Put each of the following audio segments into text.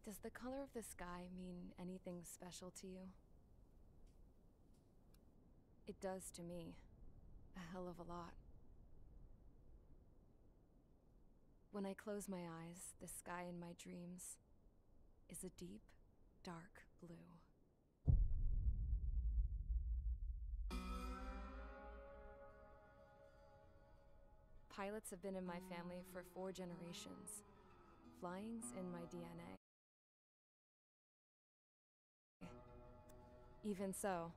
Does the color of the sky mean anything special to you? It does to me. A hell of a lot. When I close my eyes, the sky in my dreams is a deep, dark blue. Pilots have been in my family for 4 generations. Flying's in my DNA. Even so,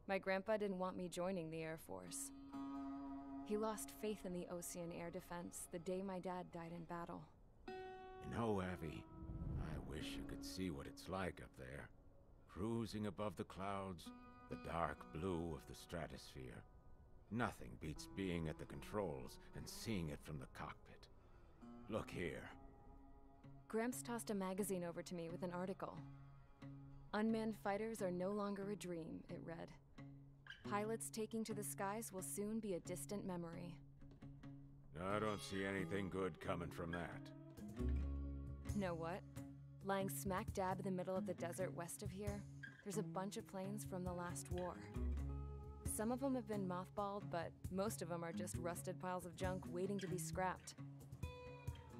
my grandpa didn't want me joining the Air Force. He lost faith in the ocean air defense the day my dad died in battle. You know, Abby, I wish you could see what it's like up there. Cruising above the clouds, the dark blue of the stratosphere. Nothing beats being at the controls and seeing it from the cockpit. Look here. Gramps tossed a magazine over to me with an article. Unmanned fighters are no longer a dream, it read. Pilots taking to the skies will soon be a distant memory. I don't see anything good coming from that. Know what? Lying smack dab in the middle of the desert west of here, there's a bunch of planes from the last war. Some of them have been mothballed, but most of them are just rusted piles of junk waiting to be scrapped.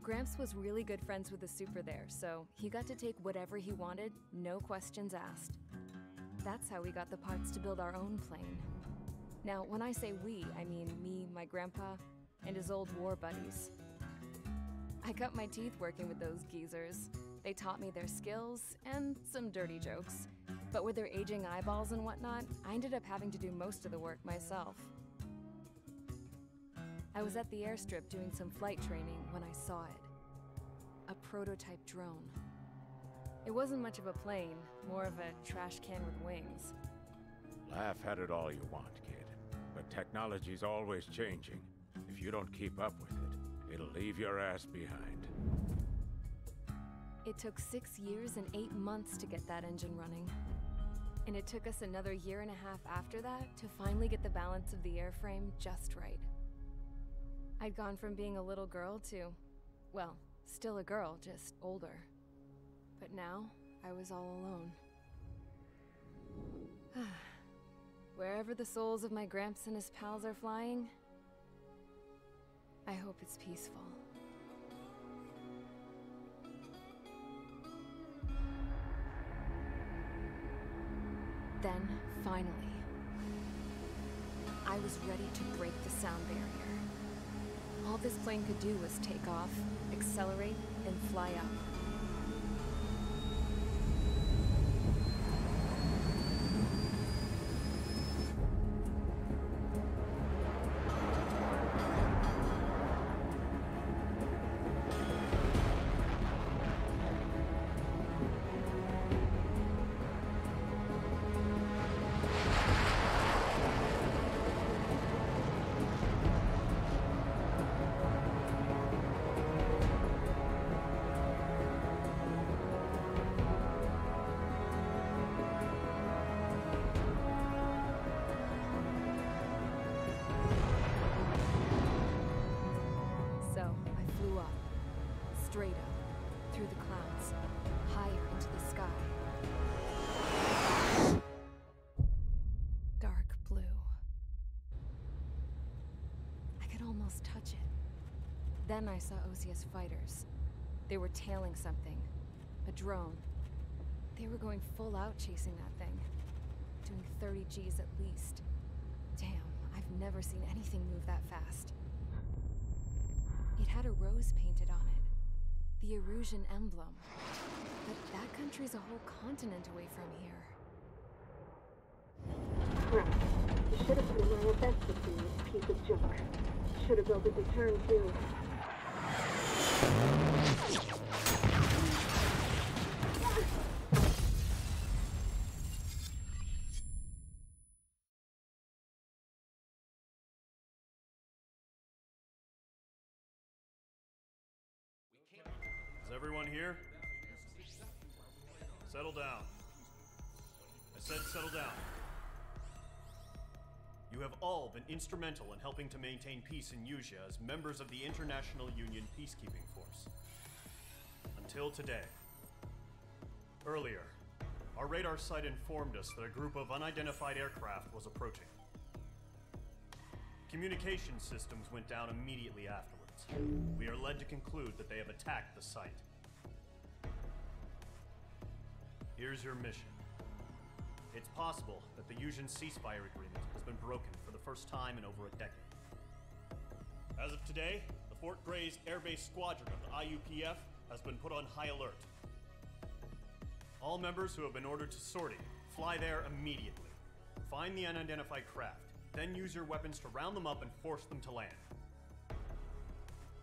Gramps was really good friends with the super there, so he got to take whatever he wanted, no questions asked. That's how we got the parts to build our own plane. Now, when I say we, I mean me, my grandpa, and his old war buddies. I cut my teeth working with those geezers. They taught me their skills and some dirty jokes. But with their aging eyeballs and whatnot, I ended up having to do most of the work myself. I was at the airstrip doing some flight training when I saw it. A prototype drone. It wasn't much of a plane, more of a trash can with wings. Laugh at it all you want, kid. But technology's always changing. If you don't keep up with it, it'll leave your ass behind. It took 6 years and 8 months to get that engine running. And it took us another 1.5 years after that to finally get the balance of the airframe just right. I'd gone from being a little girl to, well, still a girl, just older. But now, I was all alone. Wherever the souls of my Gramps and his pals are flying, I hope it's peaceful. Then, finally, I was ready to break the sound barrier. All this plane could do was take off, accelerate, and fly up. Straight up, through the clouds, higher into the sky. Dark blue. I could almost touch it. Then I saw ERUSIA'S fighters. They were tailing something. A drone. They were going full out chasing that thing. Doing 30 Gs at least. Damn, I've never seen anything move that fast. It had a rose painted on it. The ERUSIAN emblem. But that country's a whole continent away from here. Crap. You should have put in my best to see this piece of junk. Should have built a deterrent too. Is everyone here? Settle down. I said settle down. You have all been instrumental in helping to maintain peace in ERUSIA as members of the International Union Peacekeeping Force. Until today. Earlier, our radar site informed us that a group of unidentified aircraft was approaching. Communication systems went down immediately afterwards. We are led to conclude that they have attacked the site. Here's your mission. It's possible that the Eusian ceasefire agreement has been broken for the first time in over a decade. As of today, the Fort Grays Air Base Squadron of the IUPF has been put on high alert. All members who have been ordered to sortie, fly there immediately. Find the unidentified craft, then use your weapons to round them up and force them to land.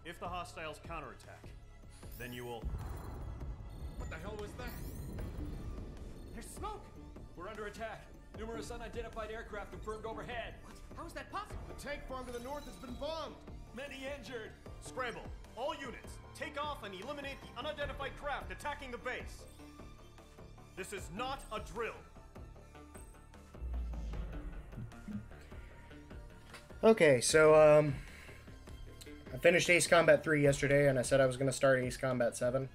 If the hostiles counterattack, then you will... What the hell was that? There's smoke! We're under attack. Numerous unidentified aircraft confirmed overhead. What? How is that possible? The tank farm to the north has been bombed. Many injured. Scramble! All units, take off and eliminate the unidentified craft attacking the base! This is not a drill! Okay, so, I finished Ace Combat 3 yesterday, and I said I was going to start Ace Combat 7.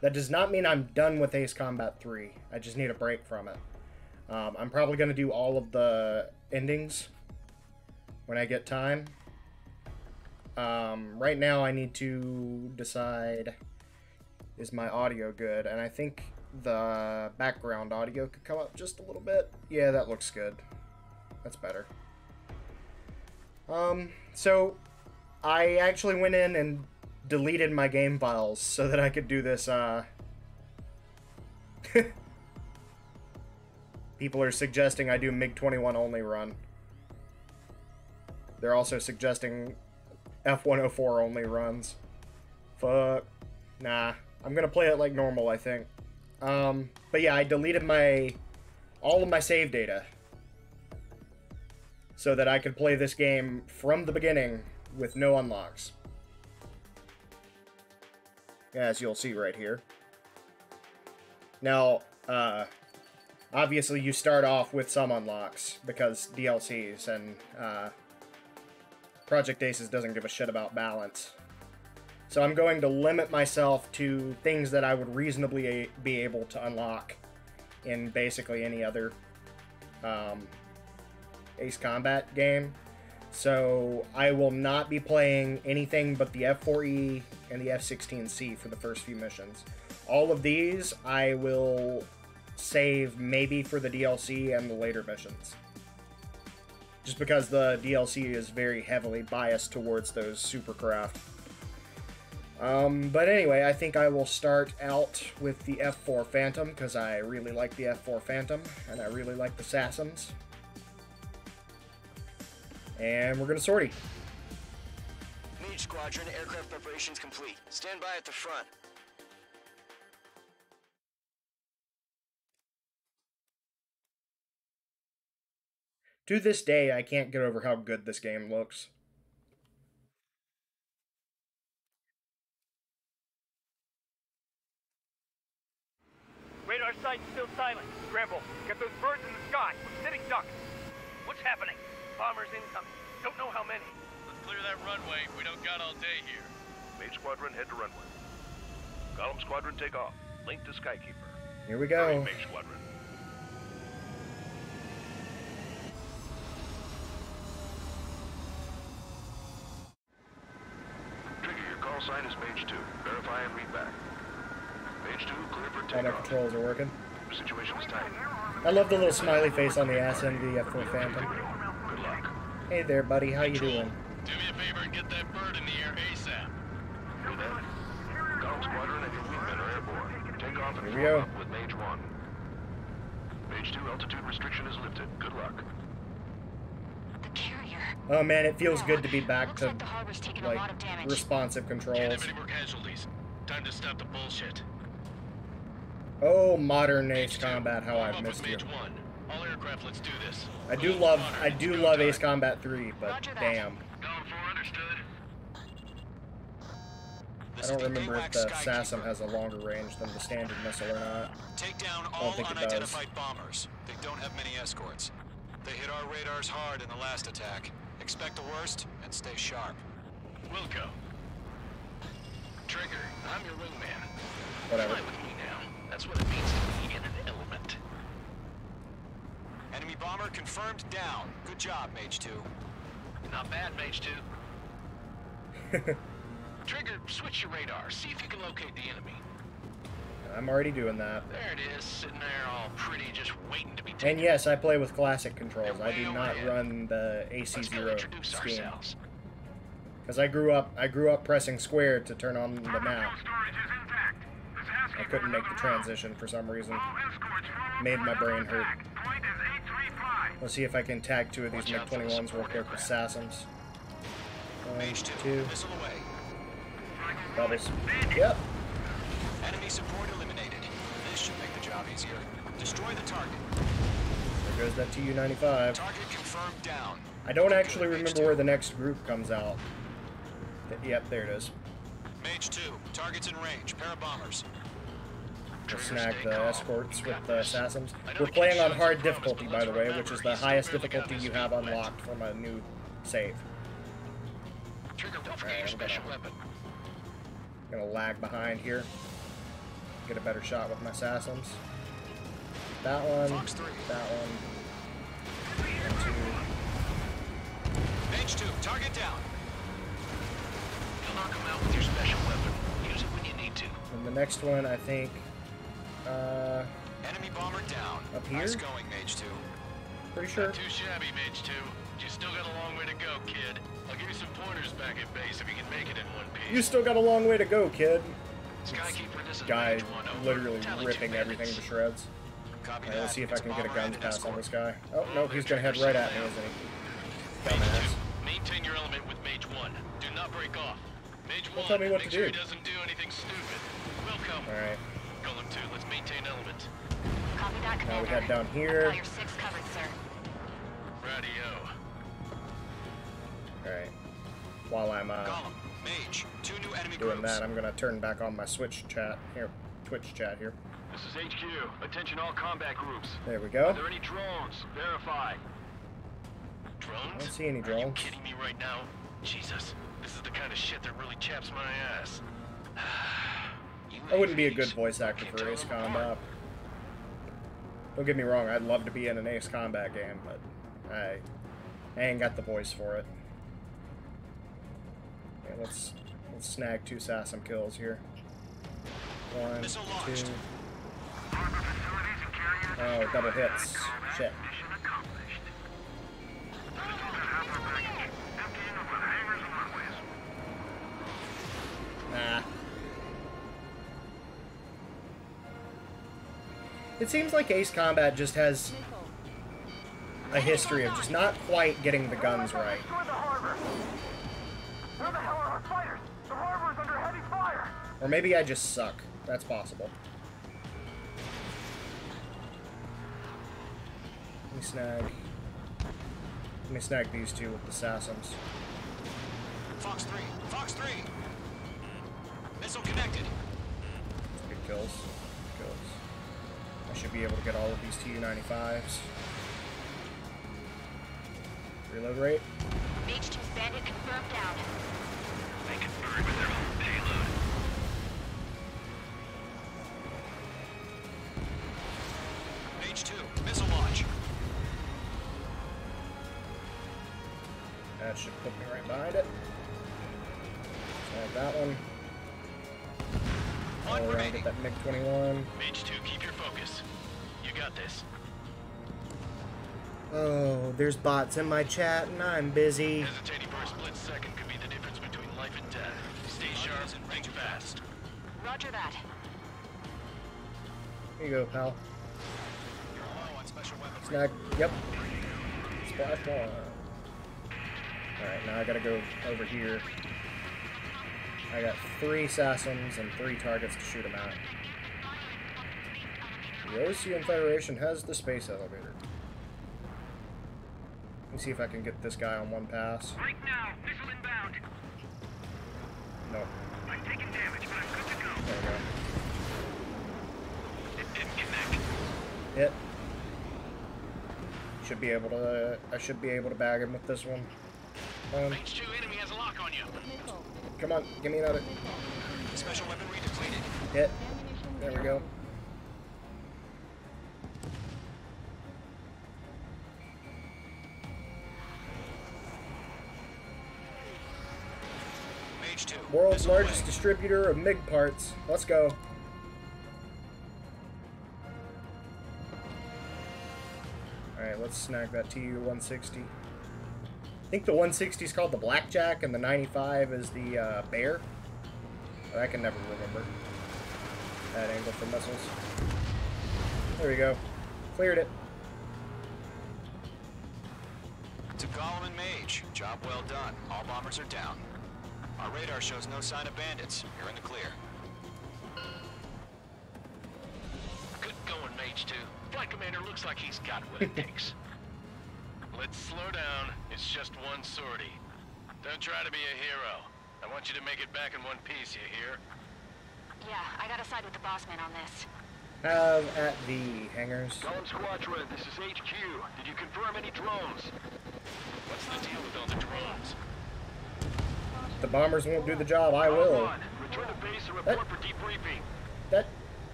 That does not mean I'm done with Ace Combat 3. I just need a break from it. I'm probably going to do all of the endings when I get time. Right now I need to decide, is my audio good? And I think the background audio could come up just a little bit. Yeah, that looks good. That's better. So I actually went in and deleted my game files so that I could do this, People are suggesting I do MiG-21 only run. They're also suggesting F-104 only runs. Fuck. Nah. I'm gonna play it like normal, I think. But yeah, I deleted all of my save data so that I could play this game from the beginning with no unlocks. As you'll see right here. Now, obviously you start off with some unlocks because DLCs, and Project Aces doesn't give a shit about balance. So I'm going to limit myself to things that I would reasonably be able to unlock in basically any other Ace Combat game. So I will not be playing anything but the F4E and the F-16C for the first few missions. All of these I will save maybe for the DLC and the later missions. Just because the DLC is very heavily biased towards those supercraft. But anyway, I think I will start out with the F4 Phantom, because I really like the F4 Phantom, and I really like the Sassums. And we're gonna sortie. Mage Squadron, aircraft preparations complete. Stand by at the front. To this day, I can't get over how good this game looks. Radar site's still silent. Scramble. Get those birds in the sky. We're sitting ducks. What's happening? Bombers incoming. Don't know how many. Let's clear that runway. We don't got all day here. Mage Squadron, head to runway. Column Squadron, take off. Link to Skykeeper. Here we go. Mage Squadron. Trigger, your call sign is Mage 2. Verify and read back. Mage 2, clear for All takeoff. my controls are working. Your situation is tight. I love the little smiley face on the ass end of the F4 Phantom. Good luck. Hey there, buddy. How you doing? Do me a favor and get that bird in the air ASAP. Hear that? Column Squadron and your wingmen are airborne. Take off and Here we form go. up with Mage 1. Mage 2, altitude restriction is lifted. Good luck. The carrier. Oh man, it feels good to be back Looks to like the harbor's taken a lot of damage. responsive Can't controls. have any more casualties. Time to stop the bullshit. Oh, modern Ace Mage 2, Combat, how warm I've up missed with you. Mage 1. All aircraft, let's do this. I do Close love water, go Ace time. Combat 3, but Roger that. damn. Column 4 understood. I don't remember if the Sassum has a longer range than the standard missile or not. Take down I all don't think it does. unidentified bombers. They don't have many escorts. They hit our radars hard in the last attack. Expect the worst and stay sharp. Wilco. Trigger, I'm your wingman. Whatever. Fly with me now. That's what it means to be in an element. Enemy bomber confirmed down. Good job, Mage 2. Not bad, Mage 2. Trigger, switch your radar. See if you can locate the enemy. I'm already doing that. There it is, sitting there all pretty, just waiting to be taken. And yes, I play with classic controls. I do not run the AC0 scheme. Because I grew up pressing square to turn on the map. I couldn't make the transition for some reason. Made my brain hurt. Let's see if I can tag 2 of these MiG-21s real quick with Sassams. 1, 2. Doubles. Yep. Enemy support eliminated. This should make the job easier. Destroy the target. There goes that Tu-95. Target confirmed down. I don't actually remember where the next group comes out. Yep, there it is. Mage 2, targets in range. Pair of bombers. We'll snag the escorts with the Sassams. We're playing on hard difficulty, by the way, which is the highest difficulty you have unlocked from a new save. I'm gonna lag behind here. Get a better shot with my Sassams. That one. That one. And 2. Mage 2, target down. You'll knock him out with your special weapon. Use it when you need to. And the next one, I think. Enemy bomber down. Up here? Nice going, Mage 2. Pretty sure. Not too shabby, Mage 2. You still got a long way to go, kid. I'll give you some pointers back at base if you can make it in one piece. You still got a long way to go, kid. Skykeeper, this is guy Mage 1 over. literally Tally ripping 2 everything bandits. to shreds. Copy Alright, let's that. see if I can get a Bomber guns and pass escort. on this guy. Oh, no, he's gonna head right at me, isn't he? Mage Dumbass. 2, maintain your element with Mage 1. Do not break off. Mage 1, Don't tell me what make to sure do. he doesn't do anything stupid. Welcome. Alright. Golem 2, let's maintain element. Copy that, Now Commander. we head down I've here. got your 6 covered, sir. Radio. Alright. While I'm Golem, Mage, 2 new enemy doing groups. that, I'm gonna turn back on my Twitch chat here. This is HQ. Attention all combat groups. There we go. Are there any drones? Verify. Drones? I don't see any Are you drones. kidding me right now? Jesus, this is the kind of shit that really chaps my ass. I wouldn't be a good voice actor for Ace Combat. Don't get me wrong, I'd love to be in an Ace Combat game, but I ain't got the voice for it. Okay, let's snag 2 Sassam kills here. 1, 2. Oh, double hits. Shit. Nah. It seems like Ace Combat just has a history of just not quite getting the guns right. Where the hell are our fighters? The harbor is under heavy fire! Or maybe I just suck. That's possible. Let me snag these 2 with the Sassams. Fox 3, Fox 3. Missile connected. Good kills. I should be able to get all of these Tu-95s. Reload rate. Mage 2 bandit confirmed down. They can burn with their own payload. Mage 2, missile launch. That should put me right behind it. Snag that one. One All around, remaining. get that MiG-21. Mage 2, keep your focus. You got this. Oh, there's bots in my chat and I'm busy. Hesitating for a split second could be the difference between life and death. Stay sharp and think fast. Roger that. Here you go, pal. You're low on special weapons. Snag. Yep. Splash one. Alright, now I gotta go over here. I got 3 Sassams and 3 targets to shoot them at. The ERUSIA'S Federation has the space elevator. Let me see if I can get this guy on one pass. Right now, missile inbound. No. I'm taking damage, but I'm good to go. There we go. It didn't connect. Hit. Should be able to. I should be able to bag him with this one. Mage 2, enemy has a lock on you. Come on, give me another. Special weaponry depleted. Hit. There we go. Mage 2. World's Missile largest away. distributor of MiG parts. Let's go. Alright, let's snag that TU-160. I think the 160 is called the Blackjack, and the 95 is the Bear. But I can never remember that angle for missiles. There we go. Cleared it. To Gollum and Mage, job well done. All bombers are down. Our radar shows no sign of bandits. You're in the clear. Good going, Mage 2. Flight Commander looks like he's got what it takes. Let's slow down. It's just one sortie. Don't try to be a hero. I want you to make it back in one piece, you hear? Yeah, I gotta side with the boss man on this. Have at the hangars. Golem Squadron, this is HQ. Did you confirm any drones? What's the deal with all the drones? If the bombers won't do the job, I will. Return to base and report for debriefing. That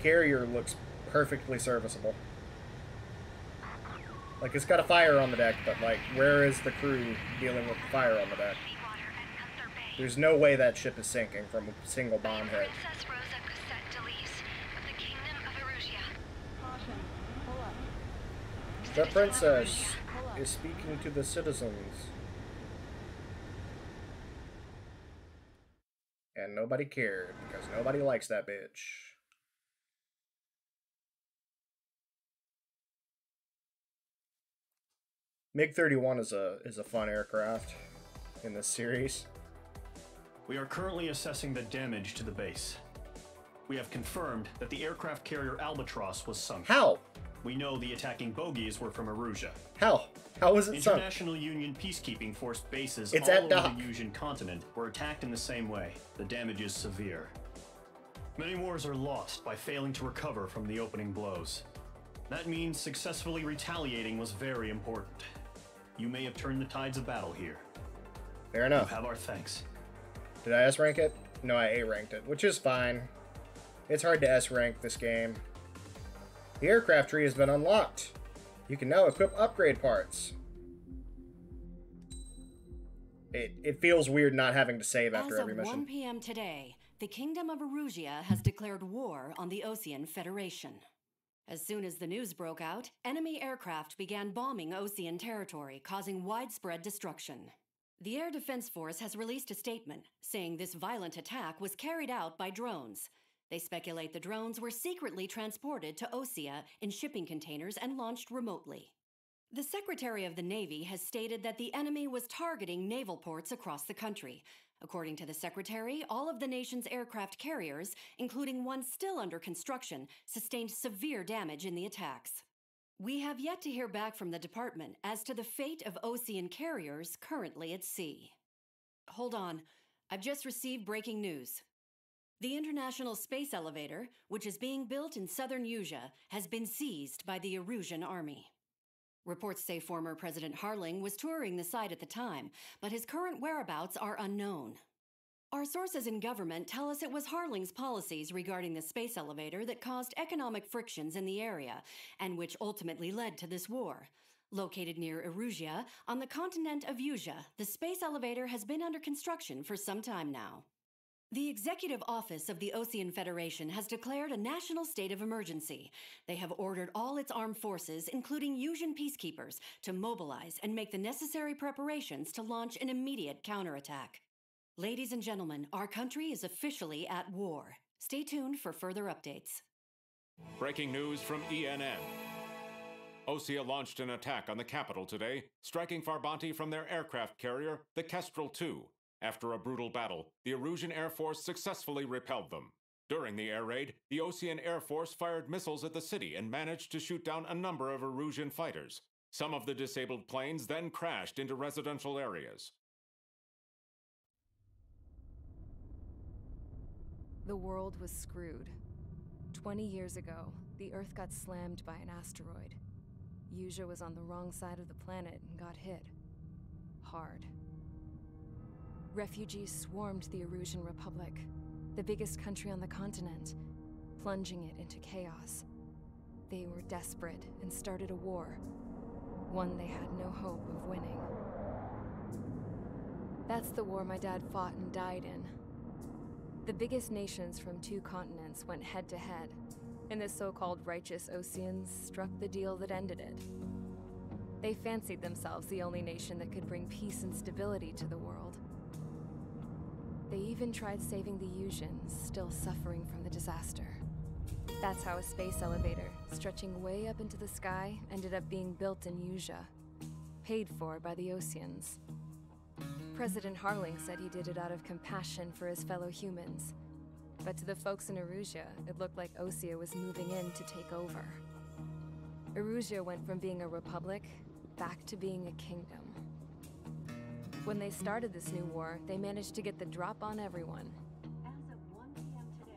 carrier looks perfectly serviceable. Like, it's got a fire on the deck, but, like, where is the crew dealing with the fire on the deck? There's no way that ship is sinking from a single bomb hit. The princess is speaking to the citizens. And nobody cared, because nobody likes that bitch. MiG-31 is a fun aircraft in this series. We are currently assessing the damage to the base. We have confirmed that the aircraft carrier Albatross was sunk. How? We know the attacking bogies were from ERUSIA. How? How was it sunk? International Union peacekeeping force bases It's all at over dock. the Eurasian continent were attacked in the same way. The damage is severe. Many wars are lost by failing to recover from the opening blows. That means successfully retaliating was very important. You may have turned the tides of battle here. Fair enough. You have our thanks. Did I S-rank it? No, I A-ranked it, which is fine. It's hard to S-rank this game. The aircraft tree has been unlocked. You can now equip upgrade parts. It feels weird not having to save after every mission. As of 1 p.m. today, the Kingdom of ERUSIA has declared war on the Osean Federation. As soon as the news broke out, enemy aircraft began bombing Osean territory, causing widespread destruction. The Air Defense Force has released a statement saying this violent attack was carried out by drones. They speculate the drones were secretly transported to Osea in shipping containers and launched remotely. The Secretary of the Navy has stated that the enemy was targeting naval ports across the country. According to the Secretary, all of the nation's aircraft carriers, including one still under construction, sustained severe damage in the attacks. We have yet to hear back from the department as to the fate of Osean carriers currently at sea. Hold on, I've just received breaking news. The International Space Elevator, which is being built in southern Usea, has been seized by the Erusian army. Reports say former President Harling was touring the site at the time, but his current whereabouts are unknown. Our sources in government tell us it was Harling's policies regarding the space elevator that caused economic frictions in the area, and which ultimately led to this war. Located near Erusia, on the continent of Usea, the space elevator has been under construction for some time now. The Executive Office of the Osean Federation has declared a national state of emergency. They have ordered all its armed forces, including Usian peacekeepers, to mobilize and make the necessary preparations to launch an immediate counterattack. Ladies and gentlemen, our country is officially at war. Stay tuned for further updates. Breaking news from ENN. Osea launched an attack on the capital today, striking Farbanti from their aircraft carrier, the Kestrel II. After a brutal battle, the Erusian Air Force successfully repelled them. During the air raid, the Osean Air Force fired missiles at the city and managed to shoot down a number of Erusian fighters. Some of the disabled planes then crashed into residential areas. The world was screwed. 20 years ago, the Earth got slammed by an asteroid. Usea was on the wrong side of the planet and got hit. Hard. Refugees swarmed the Erusian Republic, the biggest country on the continent, plunging it into chaos. They were desperate and started a war, one they had no hope of winning. That's the war my dad fought and died in, The biggest nations from 2 continents went head-to-head, and the so-called righteous Oseans struck the deal that ended it. They fancied themselves the only nation that could bring peace and stability to the world. They even tried saving the ERUSIA'S, still suffering from the disaster. That's how a space elevator, stretching way up into the sky, ended up being built in ERUSIA, paid for by the Oseans. President Harling said he did it out of compassion for his fellow humans. But to the folks in ERUSIA, it looked like Osea was moving in to take over. ERUSIA went from being a republic back to being a kingdom. When they started this new war, they managed to get the drop on everyone.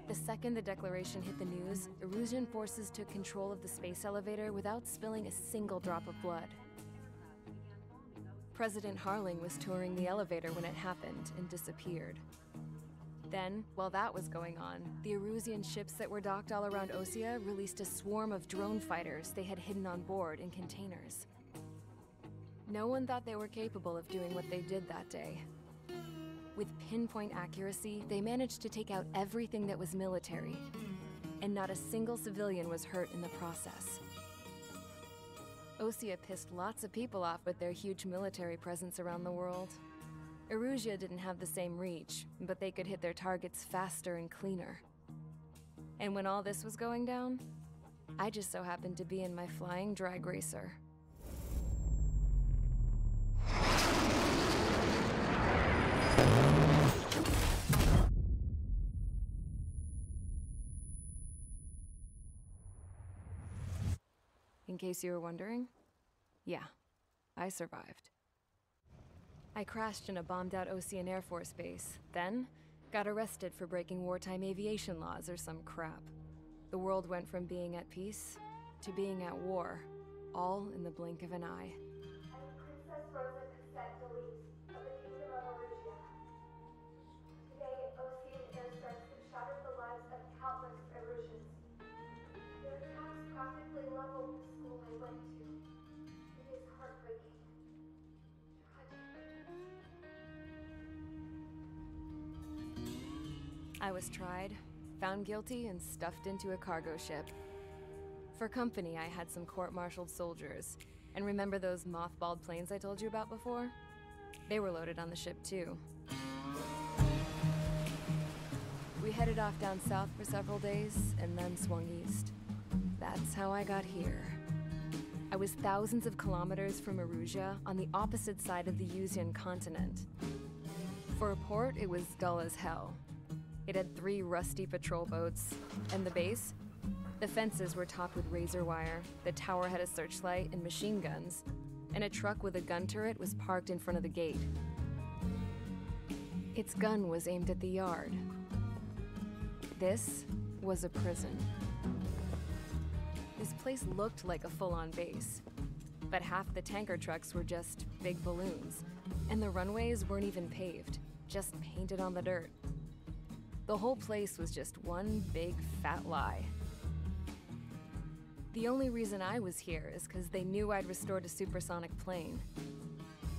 The second the declaration hit the news, ERUSIAN forces took control of the space elevator without spilling a single drop of blood. President Harling was touring the elevator when it happened and disappeared. Then, while that was going on, the ERUSIAN ships that were docked all around Osea released a swarm of drone fighters they had hidden on board in containers. No one thought they were capable of doing what they did that day. With pinpoint accuracy, they managed to take out everything that was military, and not a single civilian was hurt in the process. Osea pissed lots of people off with their huge military presence around the world. ERUSIA didn't have the same reach, but they could hit their targets faster and cleaner. And when all this was going down, I just so happened to be in my flying drag racer. In case you were wondering, yeah, I survived. I crashed in a bombed-out Osean Air Force base, then got arrested for breaking wartime aviation laws or some crap. The world went from being at peace to being at war, all in the blink of an eye. Princess Rosa Cassette Delise of the Kingdom of ERUSIA. Today, Osean airstrikes have shattered the lives of countless ERUSIA'S. Their attacks practically leveled the school I went to. It is heartbreaking. I was tried, found guilty, and stuffed into a cargo ship. For company, I had some court-martialed soldiers. And remember those mothballed planes I told you about before? They were loaded on the ship, too. We headed off down south for several days, and then swung east. That's how I got here. I was thousands of kilometers from ERUSIA, on the opposite side of the ERUSIAN continent. For a port, it was dull as hell. It had 3 rusty patrol boats, and the base? The fences were topped with razor wire, the tower had a searchlight and machine guns, and a truck with a gun turret was parked in front of the gate. Its gun was aimed at the yard. This was a prison. This place looked like a full-on base, but half the tanker trucks were just big balloons, and the runways weren't even paved, just painted on the dirt. The whole place was just one big fat lie. The only reason I was here is because they knew I'd restored a supersonic plane.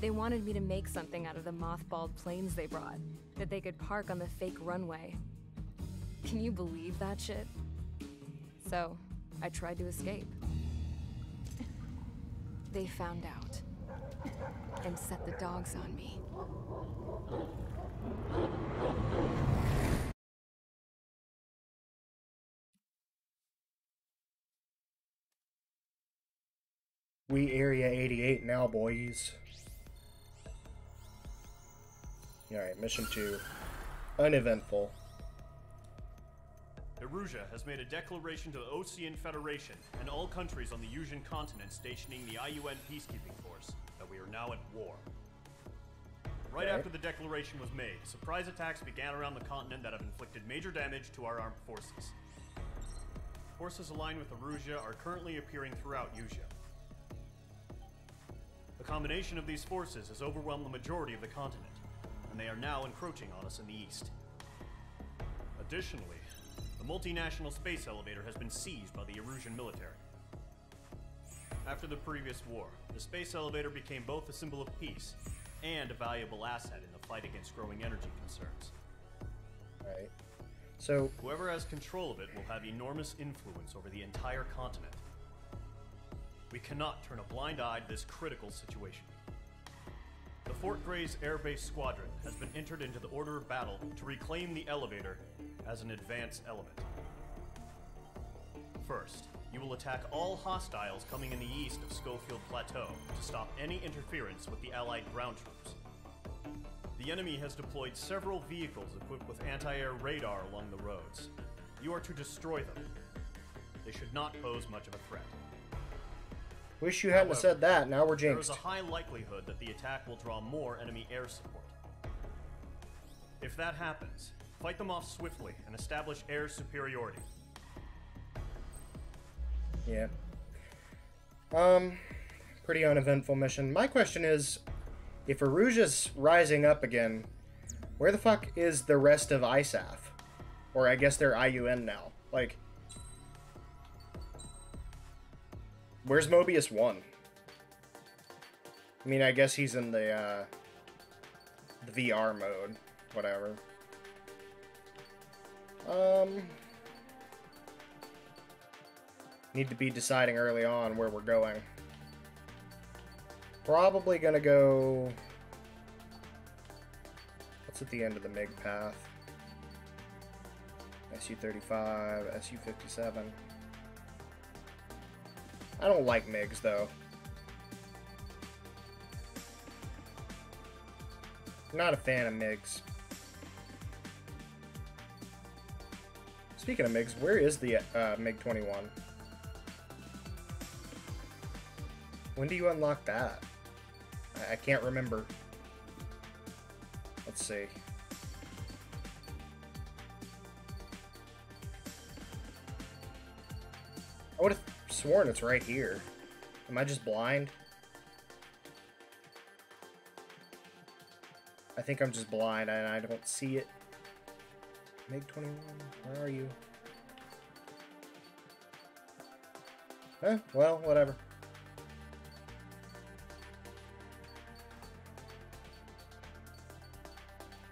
They wanted me to make something out of the mothballed planes they brought, that they could park on the fake runway. Can you believe that shit? So, I tried to escape. They found out, and set the dogs on me. We Area 88 now, boys. Alright, mission 2. Uneventful. ERUSIA has made a declaration to the Osean Federation and all countries on the ERUSIAN continent stationing the IUN peacekeeping force that we are now at war. Right after the declaration was made, surprise attacks began around the continent that have inflicted major damage to our armed forces. Forces aligned with ERUSIA are currently appearing throughout ERUSIA. The combination of these forces has overwhelmed the majority of the continent, and they are now encroaching on us in the east. Additionally, the multinational space elevator has been seized by the ERUSIAN military. After the previous war, the space elevator became both a symbol of peace and a valuable asset in the fight against growing energy concerns. Right. So whoever has control of it will have enormous influence over the entire continent. We cannot turn a blind eye to this critical situation. The Fort Gray's Air Base Squadron has been entered into the order of battle to reclaim the elevator as an advance element. First, you will attack all hostiles coming in the east of Schofield Plateau to stop any interference with the Allied ground troops. The enemy has deployed several vehicles equipped with anti-air radar along the roads. You are to destroy them. They should not pose much of a threat. Wish you hadn't have said that. Now we're jinxed. There is a high likelihood that the attack will draw more enemy air support. If that happens, fight them off swiftly and establish air superiority. Yeah. Pretty uneventful mission. My question is, if ERUSIA'S rising up again, where the fuck is the rest of ISAF? Or I guess they're IUN now. Like, where's Mobius 1? I mean, I guess he's in the VR mode. Whatever. Need to be deciding early on where we're going. Probably gonna go... What's at the end of the MiG path? SU-35, SU-57. I don't like MiGs, though. Not a fan of MiGs. Speaking of MiGs, where is the MiG-21? When do you unlock that? I can't remember. Let's see. I would have sworn it's right here. Am I just blind? I think I'm just blind and I don't see it. MiG-21, where are you? Well, whatever.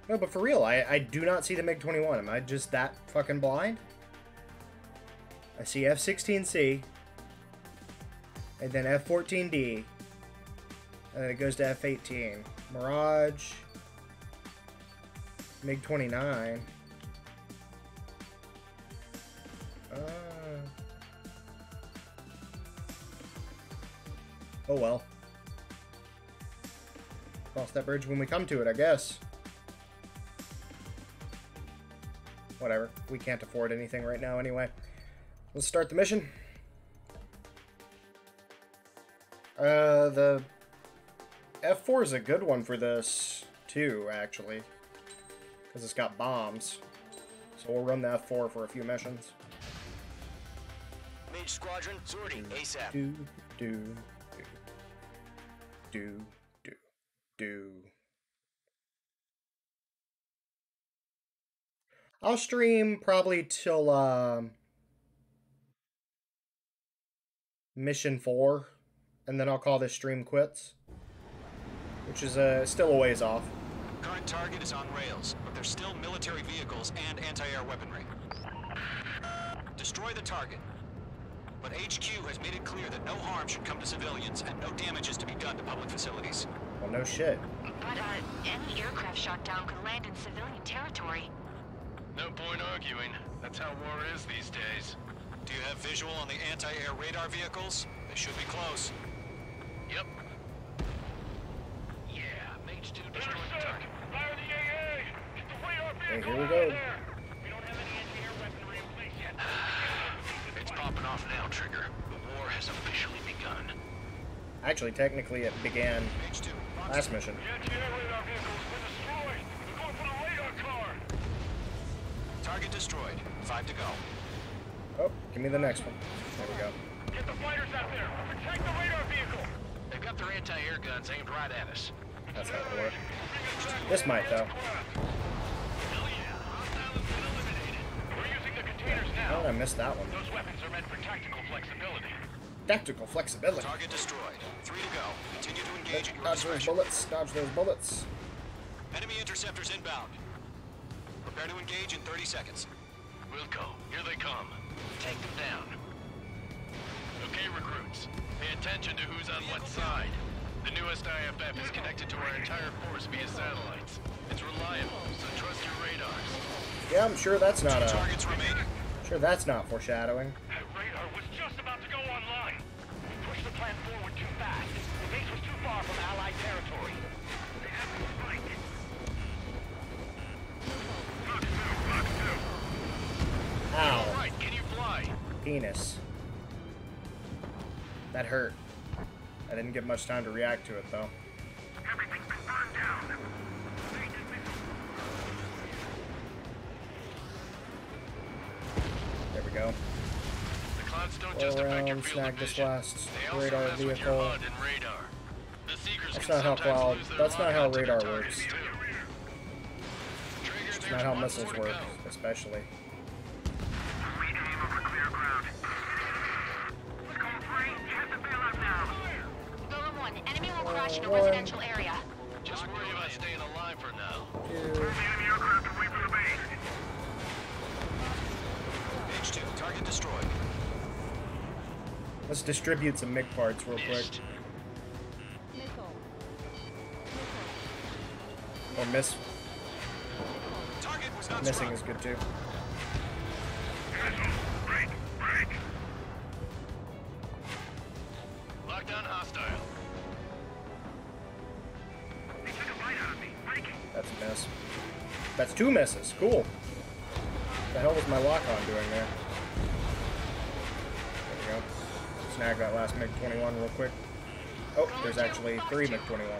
No, but for real, I do not see the MiG-21. Am I just that fucking blind? I see F-16C, and then F-14D, and then it goes to F-18. Mirage, MiG-29. Oh well. Cross that bridge when we come to it, I guess. Whatever. We can't afford anything right now anyway. Let's start the mission. The F4 is a good one for this, too, actually. Because it's got bombs. So we'll run the F4 for a few missions. Mage Squadron, sorting ASAP. I'll stream probably till mission 4, and then I'll call this stream quits, which is still a ways off. Current target is on rails, but there's still military vehicles and anti-air weaponry. Destroy the target. But HQ has made it clear that no harm should come to civilians and no damage is to be done to public facilities. Well, no shit. But any aircraft shot down could land in civilian territory. No point arguing. That's how war is these days. Do you have visual on the anti-air radar vehicles? They should be close. Yep. Yeah, Mage 2 destroyed the target. Fire the AA! Get the radar Hey, vehicle here we out go. of there! We don't have any anti-air weaponry in place yet. It's popping off now, Trigger. The war has officially begun. Actually, technically, it began last mission. The anti-air radar vehicle's been destroyed! We're going for the radar car! Target destroyed. 5 to go. Oh, give me the next one. There we go. Get the fighters out there! Protect the radar vehicle! They've got their anti-air guns aimed right at us. That's not gonna work. This might, though. Hell yeah! Hostile has been eliminated. We're using the containers now. Oh, I missed that one. Those weapons are meant for tactical flexibility. Tactical flexibility. Target destroyed. 3 to go. Continue to engage at your Dodge those discretion. bullets. Dodge those bullets. Enemy interceptors inbound. Prepare to engage in 30 seconds. Wilco, here they come. Take them down. Okay, recruits. Pay attention to who's on what side. The newest IFF is connected to our entire force via satellites. It's reliable, so trust your radars. Yeah, I'm sure that's not targets remaining. Sure that's not foreshadowing. That radar was just about to go online. We pushed the plan forward too fast. The base was too far from Allied territory. They have to spike. Fox 2. Ow. All right, can you fly? Penis. That hurt. I didn't get much time to react to it, though. Everything's been burned down. There we go. The clouds don't Go just affect your around, field of snag this vision. last They also radar mess with your vehicle. HUD and radar. The Seekers That's can not how sometimes cloud. lose their That's not how lockout to their radar targets, works. too. Trigger, It's there's not how one missiles more to work, go. especially. We aim over clear ground. Call 3, you have to bail out now. Golem 1, enemy will crash in a One. residential area. Just worry about staying alive for now. Two. Enemy aircraft away from the base. H2, target destroyed. Let's distribute some MiG parts real quick. Or miss. Target was not Missing struck. is good too. Break, break. Lockdown hostile. They took a bite out of me. Breaking. That's a miss. That's two misses. Cool. What the hell was my lock-on doing there? There we go. Snag that last MiG-21 real quick. Oh, there's actually 3 MiG-21s.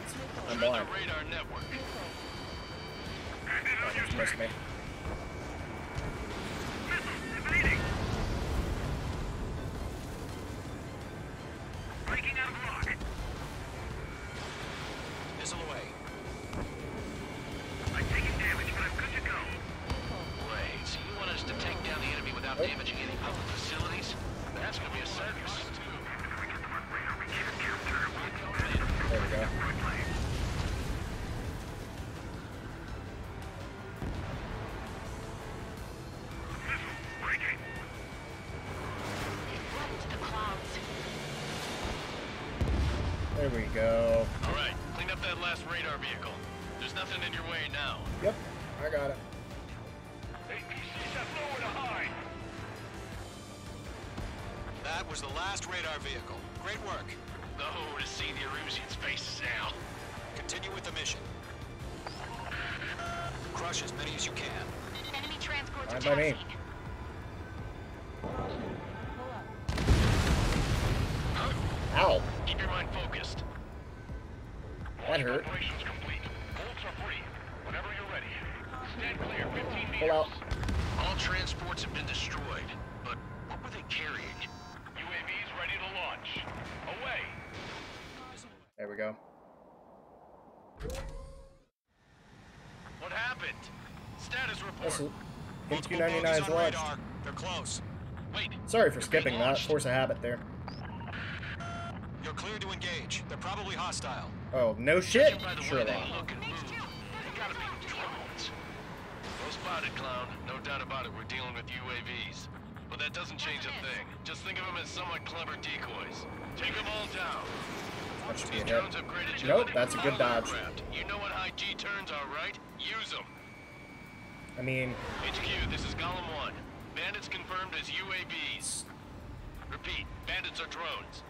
I'm blind. Radar network. That just missed me. Evading. Breaking out of lock. Missile away. I'm taking damage, but I'm good to go. Wait, so you want us to take down the enemy without damaging any public facilities? That's gonna be a circus. There we go. There we go. All right, clean up that last radar vehicle. There's nothing in your way now. Yep, I got it. APCs have nowhere to hide. That was the last radar vehicle. Great work. Oh, to see the ERUSIA'S faces now. Continue with the mission. Crush as many as you can. Enemy transports Fine by me. taxiing. Ow. Keep your mind focused. That hurt. Operations complete. Bolts are free. Whenever you're ready. Stand clear. 15 meters. Pull out. All transports have been destroyed, but what were they carrying? UAVs ready to launch. Away. There we go. What happened? Status This report. is HQ-99's launched. They're close. Wait, Sorry for skipping that. Force a habit there. You're clear to engage. They're probably hostile. Oh, no shit, by the way Sherlock. they look and move, they gotta be drones. Well spotted, clown. No doubt about it, we're dealing with UAVs. But that doesn't change a thing. Just think of them as somewhat clever decoys. Take them all down. That should be These a hit. drones have great agility. Nope, that's a good dodge. Aircraft. You know what high G turns are, right? Use them. I mean, HQ, this is Golem 1. Bandits confirmed as UAVs. Repeat, bandits are drones.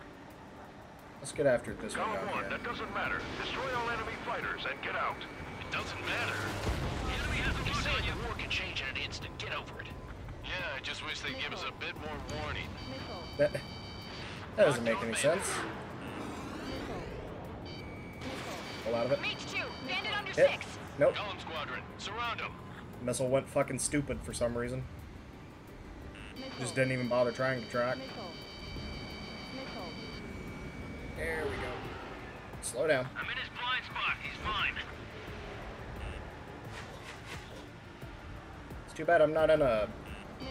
let's get after this one Golem out 1, here. that doesn't matter. Destroy all enemy fighters and get out. It doesn't matter. The enemy has a saying the war can change in an instant. Get over it. Yeah, I just wish they'd give us a bit more warning. That doesn't make any sense. Pull out of it. H2, bandit under Hit. 6. Nope. Golem Squadron, surround them. Missile went fucking stupid for some reason. Just didn't even bother trying to track. There we go. Slow down. I'm in his blind spot. He's mine. It's too bad I'm not in a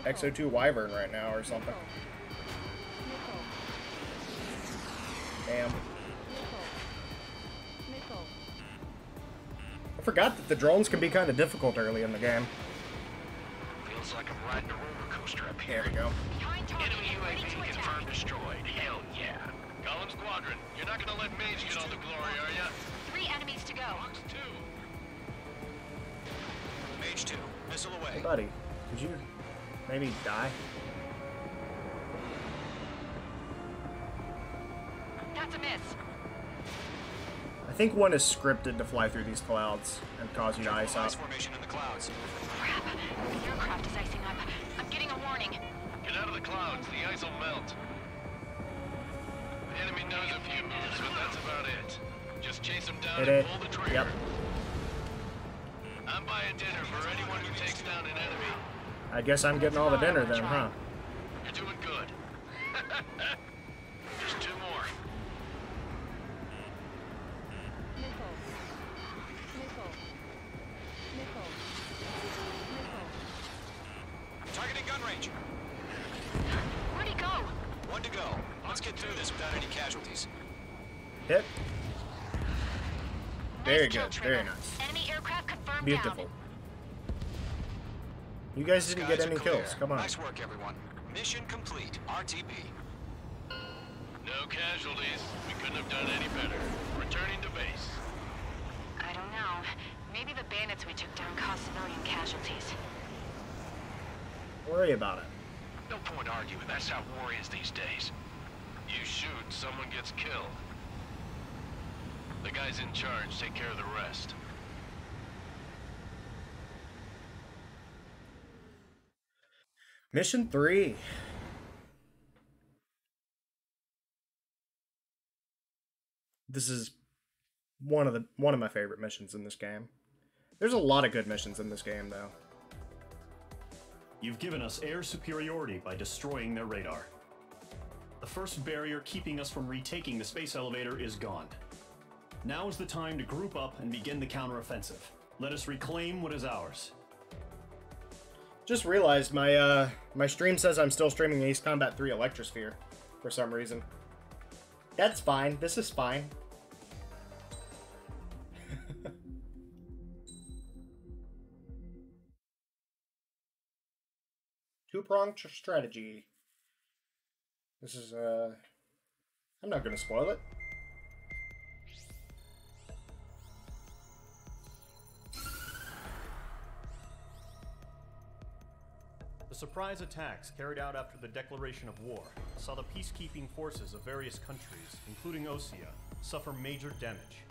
XO2 Wyvern right now or something. Damn. I forgot that the drones can be kind of difficult early in the game. Feel Feels like I'm riding a roller coaster up here. There we go. Enemy UAV confirmed destroyed. Hell yeah. Column Squadron, you're not gonna let Mage get all the glory, are ya? 3 enemies to go. Box 2. Mage 2, missile away. Hey, buddy, could you maybe die? That's a miss. I think one is scripted to fly through these clouds and cause you to ice up. Ice formation in the clouds. Crap. The aircraft is icing up. I'm getting a warning. Get out of the clouds, the ice will melt. The enemy knows a few moves, but that's about it. Just chase them down Hit and it. pull the trigger. Yep. I'm buying dinner for anyone who takes down an enemy. I guess I'm getting all the dinner then, huh? You're doing good. Just 2 more. Targeting gun range. Where'd he go? 1 to go. Let's get through this without any casualties. Hit. Very Nice kill, good. Very Trigger. nice. Enemy aircraft confirmed Beautiful. down. You guys didn't get Skies any are clear. kills. Come on. Nice work, everyone. Mission complete. RTB. No casualties. We couldn't have done any better. Returning to base. I don't know. Maybe the bandits we took down caused civilian casualties. Worry about it. No point arguing. That's how war is these days. You shoot, someone gets killed. The guys in charge take care of the rest. Mission 3. This is one of my favorite missions in this game. There's a lot of good missions in this game, though. You've given us air superiority by destroying their radar. The first barrier keeping us from retaking the space elevator is gone. Now is the time to group up and begin the counteroffensive. Let us reclaim what is ours. Just realized my stream says I'm still streaming Ace Combat 3 Electrosphere for some reason. That's fine. This is fine. Two-pronged strategy. This is, I'm not gonna spoil it. The surprise attacks carried out after the declaration of war saw the peacekeeping forces of various countries, including Osea, suffer major damage.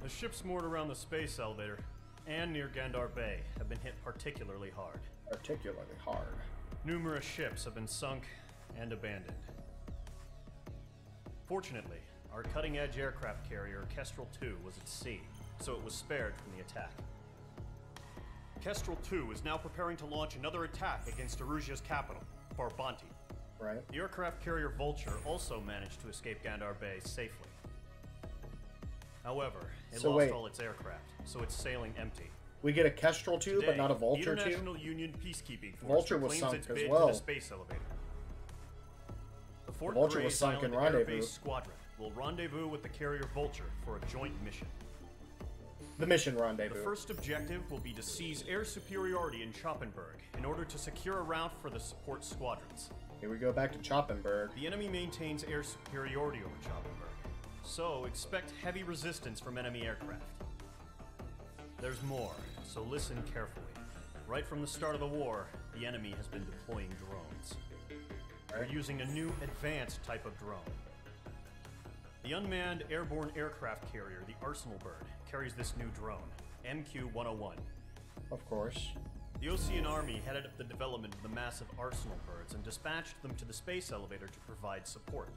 The ships moored around the space elevator and near Gandar Bay have been hit particularly hard. Particularly hard. Numerous ships have been sunk and abandoned. Fortunately, our cutting-edge aircraft carrier Kestrel 2 was at sea, so it was spared from the attack. Kestrel 2 is now preparing to launch another attack against ERUSIA'S capital, Farbanti. Right. The aircraft carrier Vulture also managed to escape Gandar Bay safely. However, it lost all its aircraft, so it's sailing empty. We get a Kestrel 2, Today, but not a Vulture the 2? International Union Peacekeeping Force Vulture was claims sunk its as bid well. to the space elevator. The Fort Vulture Grays was sunk in Island Air Rendezvous. Base Squadron will rendezvous with the carrier Vulture for a joint mission. The mission rendezvous. The first objective will be to seize air superiority in Choppenberg in order to secure a route for the support squadrons. Here we go back to Choppenberg. The enemy maintains air superiority over Choppenberg, so expect heavy resistance from enemy aircraft. There's more, so listen carefully. Right from the start of the war, the enemy has been deploying drones. They're using a new advanced type of drone. The unmanned airborne aircraft carrier, the Arsenal Bird, carries this new drone, MQ-101. Of course. The Osean Army headed up the development of the massive Arsenal Birds and dispatched them to the space elevator to provide support.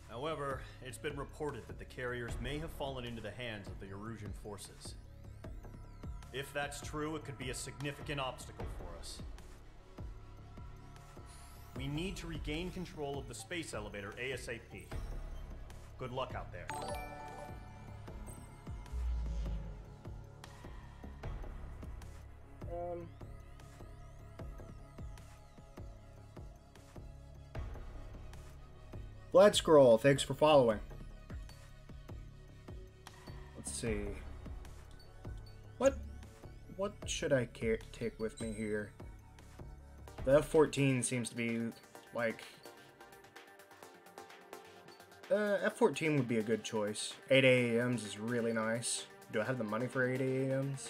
However, it's been reported that the carriers may have fallen into the hands of the Erusian forces. If that's true, it could be a significant obstacle for us. We need to regain control of the space elevator ASAP. Good luck out there. Blood Scroll, thanks for following. Let's see. What should I take with me here? The F-14 seems to be, like... F-14 would be a good choice. 8 AAMs is really nice. Do I have the money for 8 AAMs?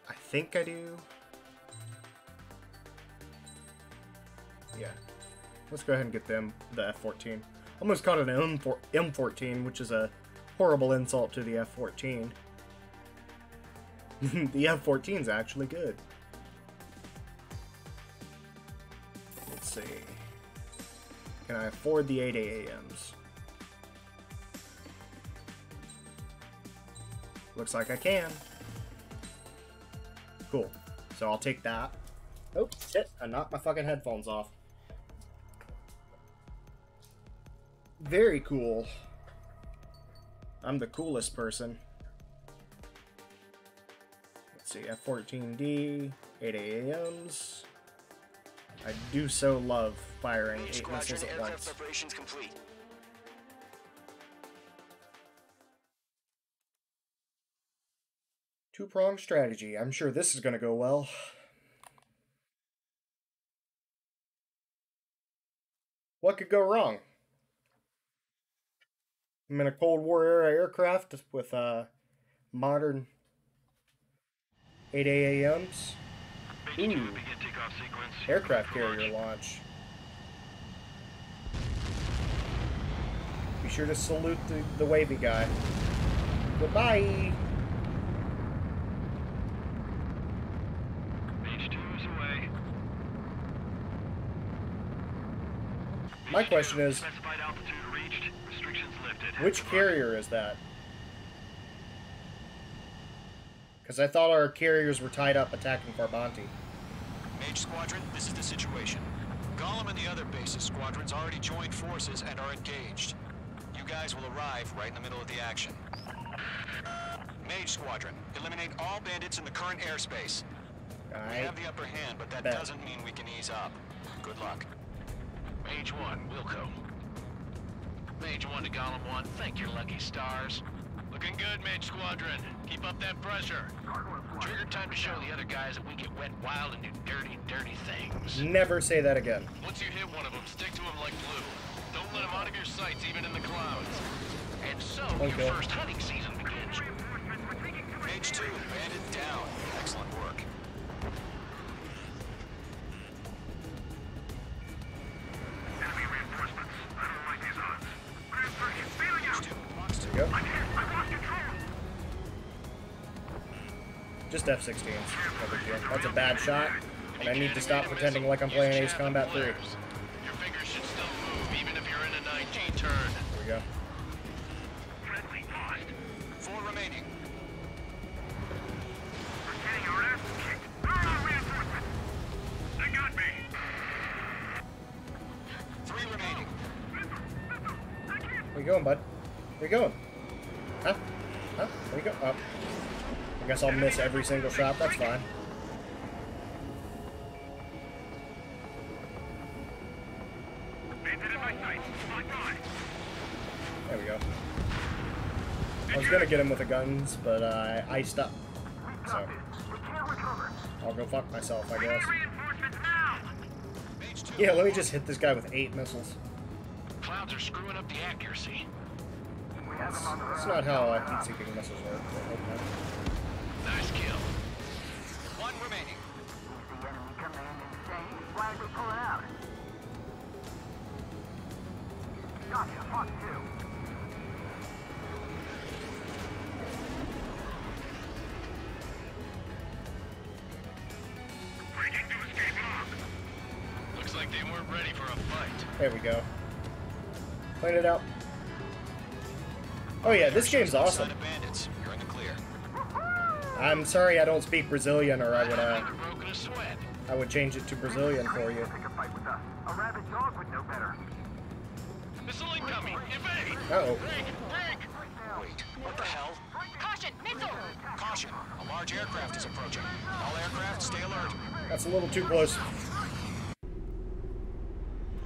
I think I do. Yeah. Let's go ahead and get them the F-14. Almost called it an M14, which is a horrible insult to the F-14. The F-14 is actually good. Let's see. Can I afford the 8 AAMs? Looks like I can. Cool. So I'll take that. Oh, shit. I knocked my fucking headphones off. Very cool. I'm the coolest person. Let's see. F-14D. 8 AAMs. I do so love firing 8 missiles at once. Preparations complete. Two-pronged strategy. I'm sure this is going to go well. What could go wrong? I'm in a Cold War era aircraft with modern 8 AAMs. Ooh. Aircraft carrier launch. Be sure to salute the wavy guy. Goodbye! H2's away. My question is, Specified altitude reached. Restrictions lifted. which carrier is that? Because I thought our carriers were tied up attacking Farbanti. Mage Squadron, this is the situation. Gollum and the other bases squadrons already joined forces and are engaged. You guys will arrive right in the middle of the action. Mage Squadron, eliminate all bandits in the current airspace. We have the upper hand, but that doesn't mean we can ease up. Good luck. Mage 1, Wilco. Mage 1 to Gollum 1, thank your lucky stars. Looking good, Mage Squadron. Keep up that pressure. Trigger time to show the other guys that we get wet wild and do dirty, dirty things. Never say that again. Once you hit one of them, stick to him like glue. Don't let him out of your sights, even in the clouds. And so, your first hunting season begins. Mage 2, bandit down. Excellent work. Enemy reinforcements. I don't like these odds. Reinforcements failing out. There you go. I've lost control. Just F-16s. No big deal. That's a bad shot, and I need to stop pretending like I'm playing Ace Combat 3. There Your fingers should still move, even if you're in a 9G turn. we go. Friendly lost. 4 remaining. We're getting our ass kicked. Reinforcements. They got me. 3 remaining. Where you going, bud? Where you going? Huh? Huh? Where you go? Oh. I guess I'll miss every single shot. That's fine. There we go. I was gonna get him with the guns, but I iced up. So I'll go fuck myself, I guess. Yeah, let me just hit this guy with 8 missiles. Clouds are screwing up the accuracy. That's not how heat-seeking missiles work. But okay. Nice kill. 1 remaining. The enemy command insane. Why are they pulling out? Gotcha, Mark 2. Looks like they weren't ready for a fight. There we go. Clean it out. Oh yeah, this game's awesome. Bandits, you're in the clear. I'm sorry I don't speak Brazilian, or I would change it to Brazilian for you. A rabid dog would know better. Missile incoming! Evade! Uh-oh. Wait, what the hell? Caution, missile! Caution, a large aircraft is approaching. All aircraft, stay alert. That's a little too close.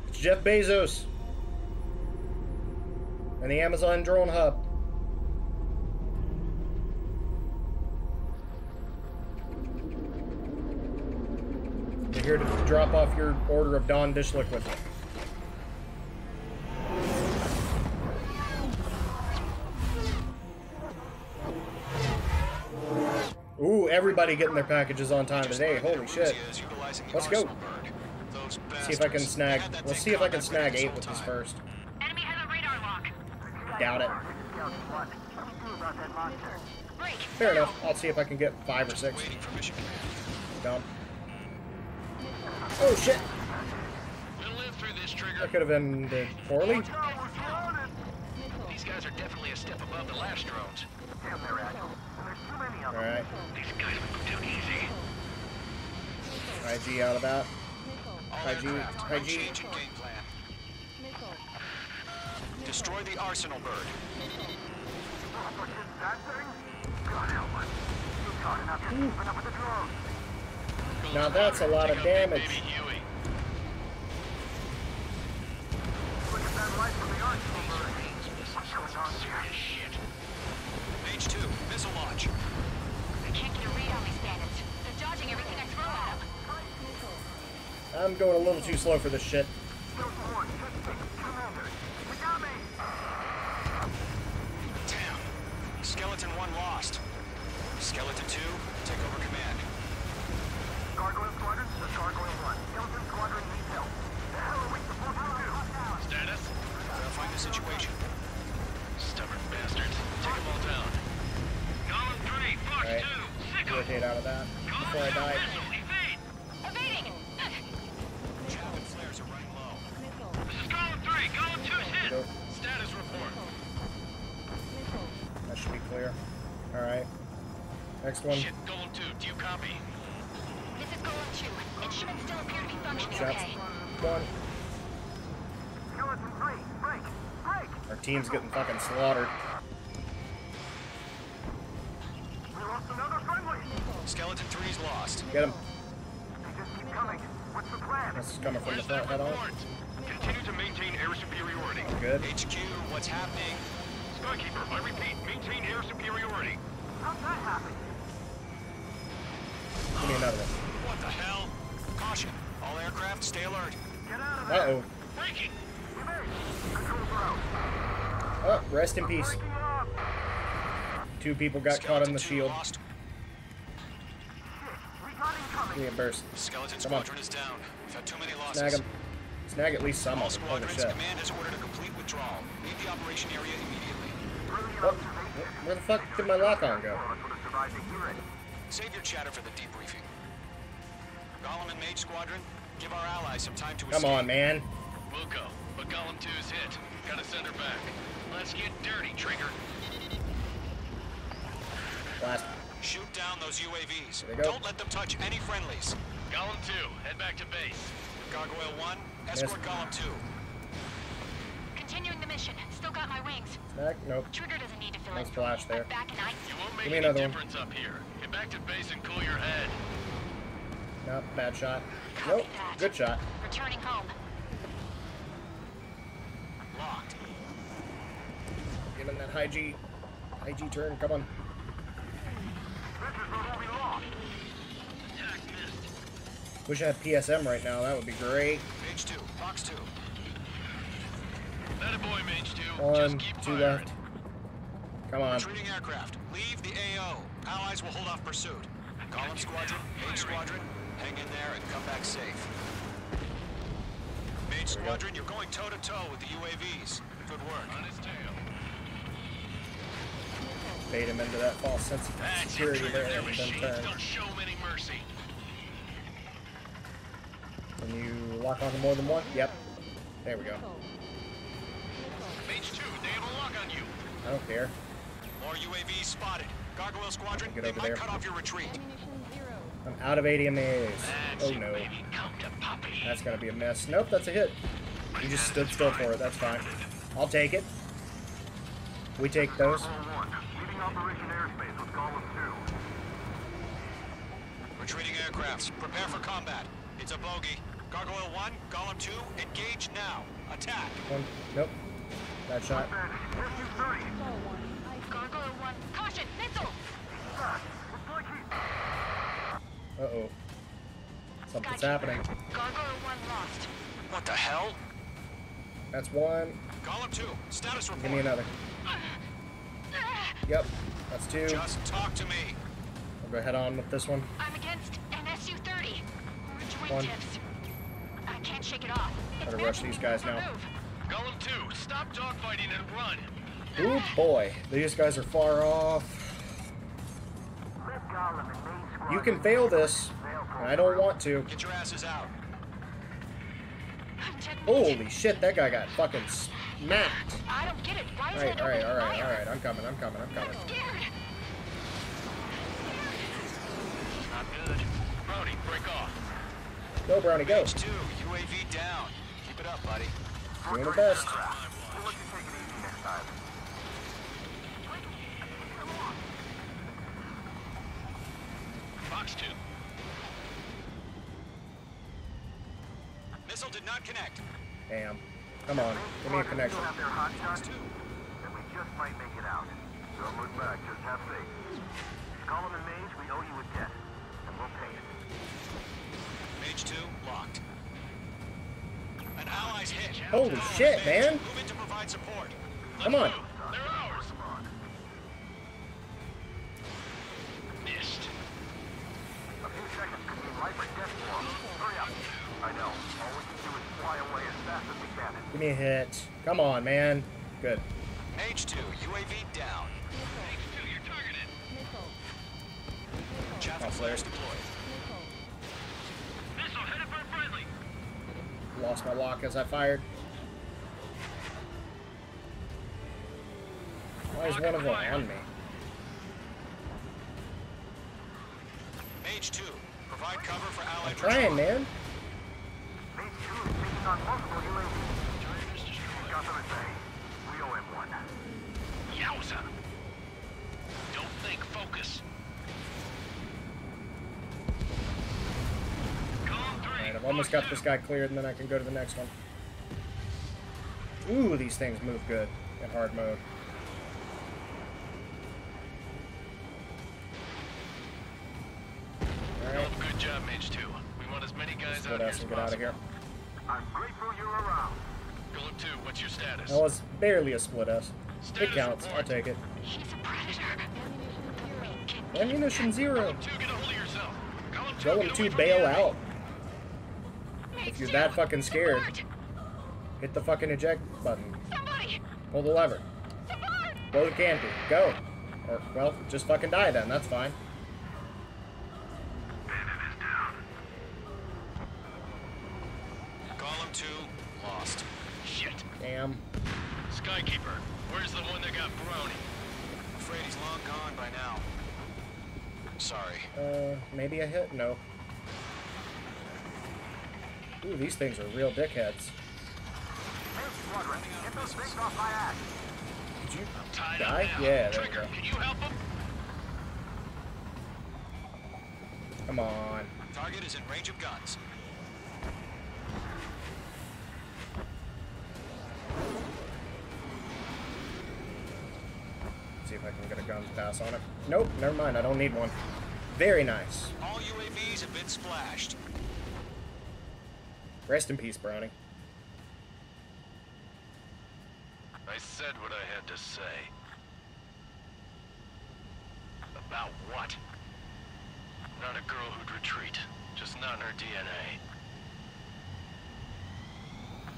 It's Jeff Bezos. And the Amazon drone hub. here to drop off your order of Dawn dish liquid. Ooh, everybody getting their packages on time today. Holy shit. Let's go. See if I can snag. Let's see if I can snag 8 with this first. Enemy has a radar lock. Doubt it. Fair enough. I'll see if I can get 5 or 6. Dump. Oh shit! That could have ended poorly. These guys are definitely a step above the last drones. Alright. These guys will go down easy. IG out of that. IG. Destroy the arsenal bird. Now that's a lot of damage. Mage 2, missile launch. I can't get a read on these bandits. They're dodging everything I throw at them. I'm going a little too slow for this shit. Damn. Skeleton 1 lost. Skeleton 2, take over command. Gargoyle Squadron, this is Gargoyle 1. Skeleton Squadron needs help. The hell are we supposed to do? Status? Verifying the situation. Stubborn bastards. Take them all down. Column 3, Fox 2, sick 'em. Rotate out of that before I die. Evading! Javelin flares are running low. This is Column 3. Column 2's hit. Status report. That should be clear. Alright. Next one. Shit, Golem 2, do you copy? This is Golem 2. Instruments still appear to be functioning Shots. okay. One. Skeleton 3, break! Break! Our team's getting fucking slaughtered. We lost another friendly! Skeleton 3's lost. Get him. They just keep coming. What's the plan? This is coming from the front head on. Continue to maintain air superiority. Good. HQ, what's happening? Skykeeper, I repeat, maintain air superiority. How'd that happen? Give me another one. What the hell? Caution. All aircraft, stay alert. Get out of there! Uh-oh. Breaking! Controls are out. Oh, rest in peace. Breaking up! 2 people got caught in the shield. Lost. We got incoming! Give me a burst. Skeleton Come on. Squadron is down. We've had too many losses. Snag him. Snag at least some All of them. Holy squadrons, shit. command has ordered a complete withdrawal. Leave the operation area immediately. Oh, where the fuck did my lock-on go? Save your chatter for the debriefing. Golem and Mage Squadron, give our allies some time to escape. Come on, man. We'll go, but Golem 2's hit. Gotta send her back. Let's get dirty, Trigger. Blast. Shoot down those UAVs. There they go. Don't let them touch any friendlies. Golem 2, head back to base. Gargoyle 1, escort Golem 2. Continuing the mission. Still got my wings. Snag? Nope. Trigger doesn't need to fill Nice in. flash there. I'm back in ice. You won't Give make me any another one. difference up here. Get back to base and cool your head. Nope, bad shot. Copy Nope, that. good shot. Returning home. Locked. Give him that high G turn, come on. Attack missed. Wish I had PSM right now, that would be great. Mage 2, Fox 2. That a boy, Mage 2. 1, Just keep 2 firing. left. Come on. Retreating aircraft. Leave the AO. Allies will hold off pursuit. Golem Squadron, Mage Squadron, hang in there and come back safe. Mage Squadron, you're going toe-to-toe with the UAVs. Good work. On his tail. Bait him into that false sense of That's security your there trigger. Their and then machines turn. don't show them any mercy. Can you lock onto more than one? Yep. There we go. Mage 2, they have a lock on you. I don't care. More UAVs spotted. Gargoyle Squadron, Get they over might there. cut off your retreat. I'm out of ADMAs. That's Oh it, no. baby. Come to Poppy. That's gonna be a mess. Nope, that's a hit. You just stood still for it, that's fine. I'll take it. We take those. Leaving Operation Airspace with Golem 2. Retreating aircrafts, prepare for combat. It's a bogey. Gargoyle 1, Golem 2, engage now. Attack. One. Nope. Bad shot. Gargoyle 1. Caution! Missile! Uh-oh. Something's happening. Gargoyle 1 lost. What the hell? That's one. Column 2, status report. Give me another. Yep, that's two. Just talk to me. I'll go head on with this one. I'm against an SU-30. Orange One. wingtips. I can't shake it off. It's Gotta rush these guys now. Column 2, stop dogfighting and run. Oh boy, these guys are far off. You can fail this. I don't want to. Get your asses out. Holy shit, that guy got fucking smacked. I don't get it. Why is Alright, that alright, open alright, fire? alright. I'm coming. Scared. Not good. Brody, break off. Go, Brownie, go. H2, UAV down. Keep it up, buddy. Doing the best. We'll let you take it easy next time. Fox 2. Missile did not connect. Damn. Come on, give me a connection. Still have their hot shots? Then we just might make it out. Don't look back, just have faith. Column and Mage, we owe you a debt, and we'll pay it. Mage 2, locked. An ally's hit. Holy shit, man. Move in to provide support. Come on. They're ours. Missed. A few seconds could be life or death for us. Hurry up. I know. All we can do is fly away as fast as we can. Give me a hit. Come on, man. Good. Mage 2, UAV down. H2, you're targeted. Chaffin flares deployed. Missile headed for a friendly. Lost my lock as I fired. Why is one of them on me? Mage 2, provide cover for allied I'm trying, man. Mage 2 is taking on multiple UAVs. He's got them at bay. We owe him one. Yowza. Don't think, focus. Column 3. Alright, I've almost got this guy cleared, and then I can go to the next one. Ooh, these things move good in hard mode. Alright, Good job, Mage 2. We want as many guys split out here us as and get out of here. I'm grateful you're around. Column 2, what's your status? That was barely a split us. It Status counts. I'll report. take it. He's a predator. Ammunition zero. Column 2, get a hold of yourself. Column 2, Going get to away from bail the enemy. out. If you're that fucking scared, hit the fucking eject button. Somebody. Pull the lever. Blow the canopy. Go. Or, well, just fucking die then. That's fine. Column 2, lost. Shit. Damn. Skykeeper, where's the one that got Brownie? Afraid he's long gone by now. Sorry. Maybe a hit? No. Ooh, these things are real dickheads. Mage Squadron, get those things off my ass. Did you Tied die? up now. Yeah, there we Trigger, go. can you help him? Come on. Target is in range of guns. See if I can get a gun pass on it. Nope, never mind. I don't need one. Very nice. All UAVs have been splashed. Rest in peace, Brownie. I said what I had to say. About what? Not a girl who'd retreat. Just not in her DNA.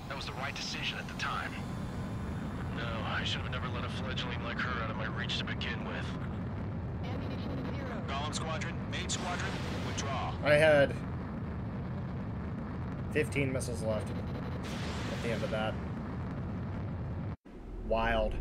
That was the right decision at the time. No, I should have never let a fledgling like her out of my reach to begin with. Column Squadron, Mage Squadron, withdraw. I had 15 missiles left at the end of that. Wild.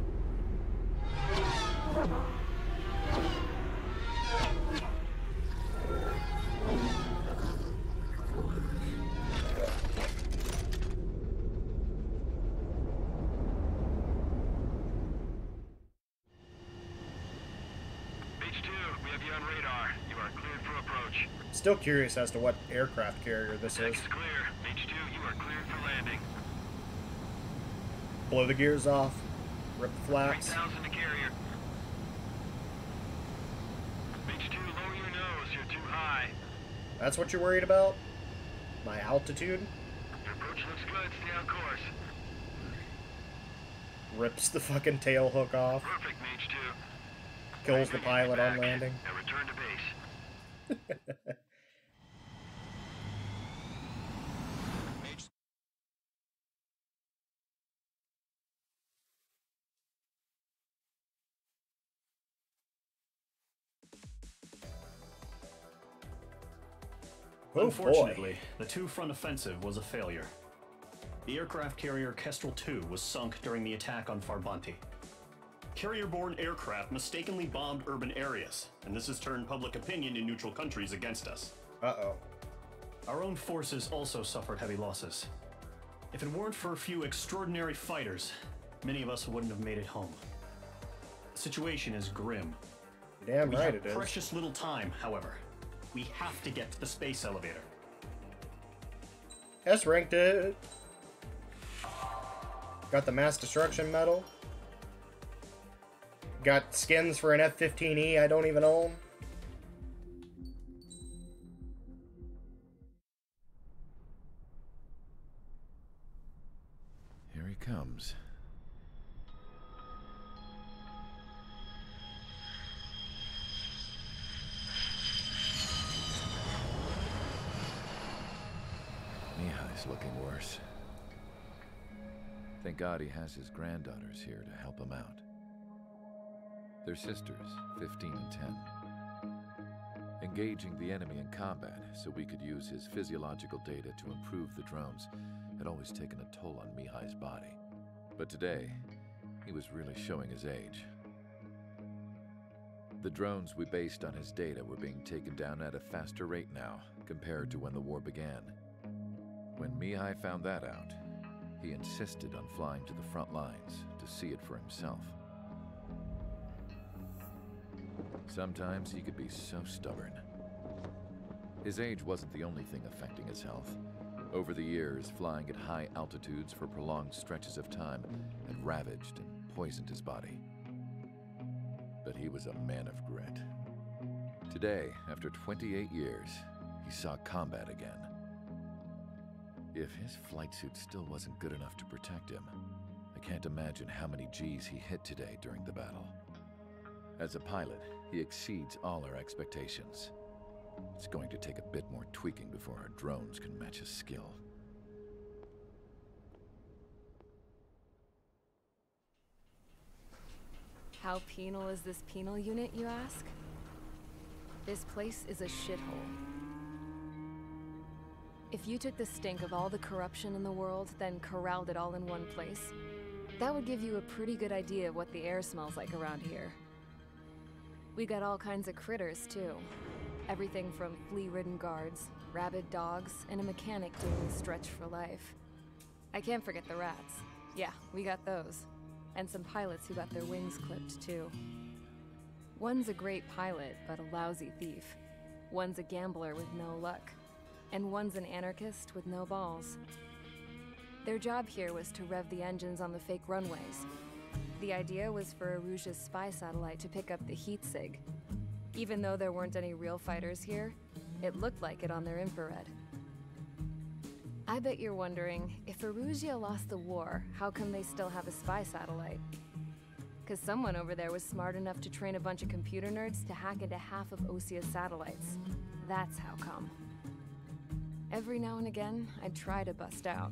Still curious as to what aircraft carrier this is. Clear. H2, you are cleared for landing. Blow the gears off. Rip the flaps. 3,000 to carrier. H2, lower your nose. You're too high. That's what you're worried about? My altitude? Your approach looks good. Stay on course. Rips the fucking tail hook off. Perfect, Mage 2. Kills the pilot on landing. Now return to base. Unfortunately, the two-front offensive was a failure. The aircraft carrier Kestrel II was sunk during the attack on Farbanti. Carrier-borne aircraft mistakenly bombed urban areas, and this has turned public opinion in neutral countries against us. Uh-oh. Our own forces also suffered heavy losses. If it weren't for a few extraordinary fighters, many of us wouldn't have made it home. The situation is grim. Damn right it We is. have precious little time, however. We have to get to the space elevator. S-ranked it. Got the mass destruction medal. Got skins for an F-15E I don't even own. Here he comes. Mihai's looking worse. Thank God he has his granddaughters here to help him out. They're sisters, 15 and 10. Engaging the enemy in combat so we could use his physiological data to improve the drones had always taken a toll on Mihai's body. But today, he was really showing his age. The drones we based on his data were being taken down at a faster rate now compared to when the war began. When Mihai found that out, he insisted on flying to the front lines to see it for himself. Sometimes he could be so stubborn. His age wasn't the only thing affecting his health. Over the years, flying at high altitudes for prolonged stretches of time had ravaged and poisoned his body. But he was a man of grit. Today, after 28 years, he saw combat again. If his flight suit still wasn't good enough to protect him, I can't imagine how many Gs he hit today during the battle. As a pilot, he exceeds all our expectations. It's going to take a bit more tweaking before our drones can match his skill. How penal is this penal unit, you ask? This place is a shithole. If you took the stink of all the corruption in the world, then corralled it all in one place, that would give you a pretty good idea of what the air smells like around here. We got all kinds of critters, too. Everything from flea-ridden guards, rabid dogs, and a mechanic doing the stretch for life. I can't forget the rats. Yeah, we got those. And some pilots who got their wings clipped, too. One's a great pilot, but a lousy thief. One's a gambler with no luck. And one's an anarchist with no balls. Their job here was to rev the engines on the fake runways. The idea was for ERUSIA'S spy satellite to pick up the heat sig. Even though there weren't any real fighters here, it looked like it on their infrared. I bet you're wondering, if ERUSIA lost the war, how come they still have a spy satellite? 'Cause someone over there was smart enough to train a bunch of computer nerds to hack into half of ERUSIA'S satellites. That's how come. Every now and again, I'd try to bust out.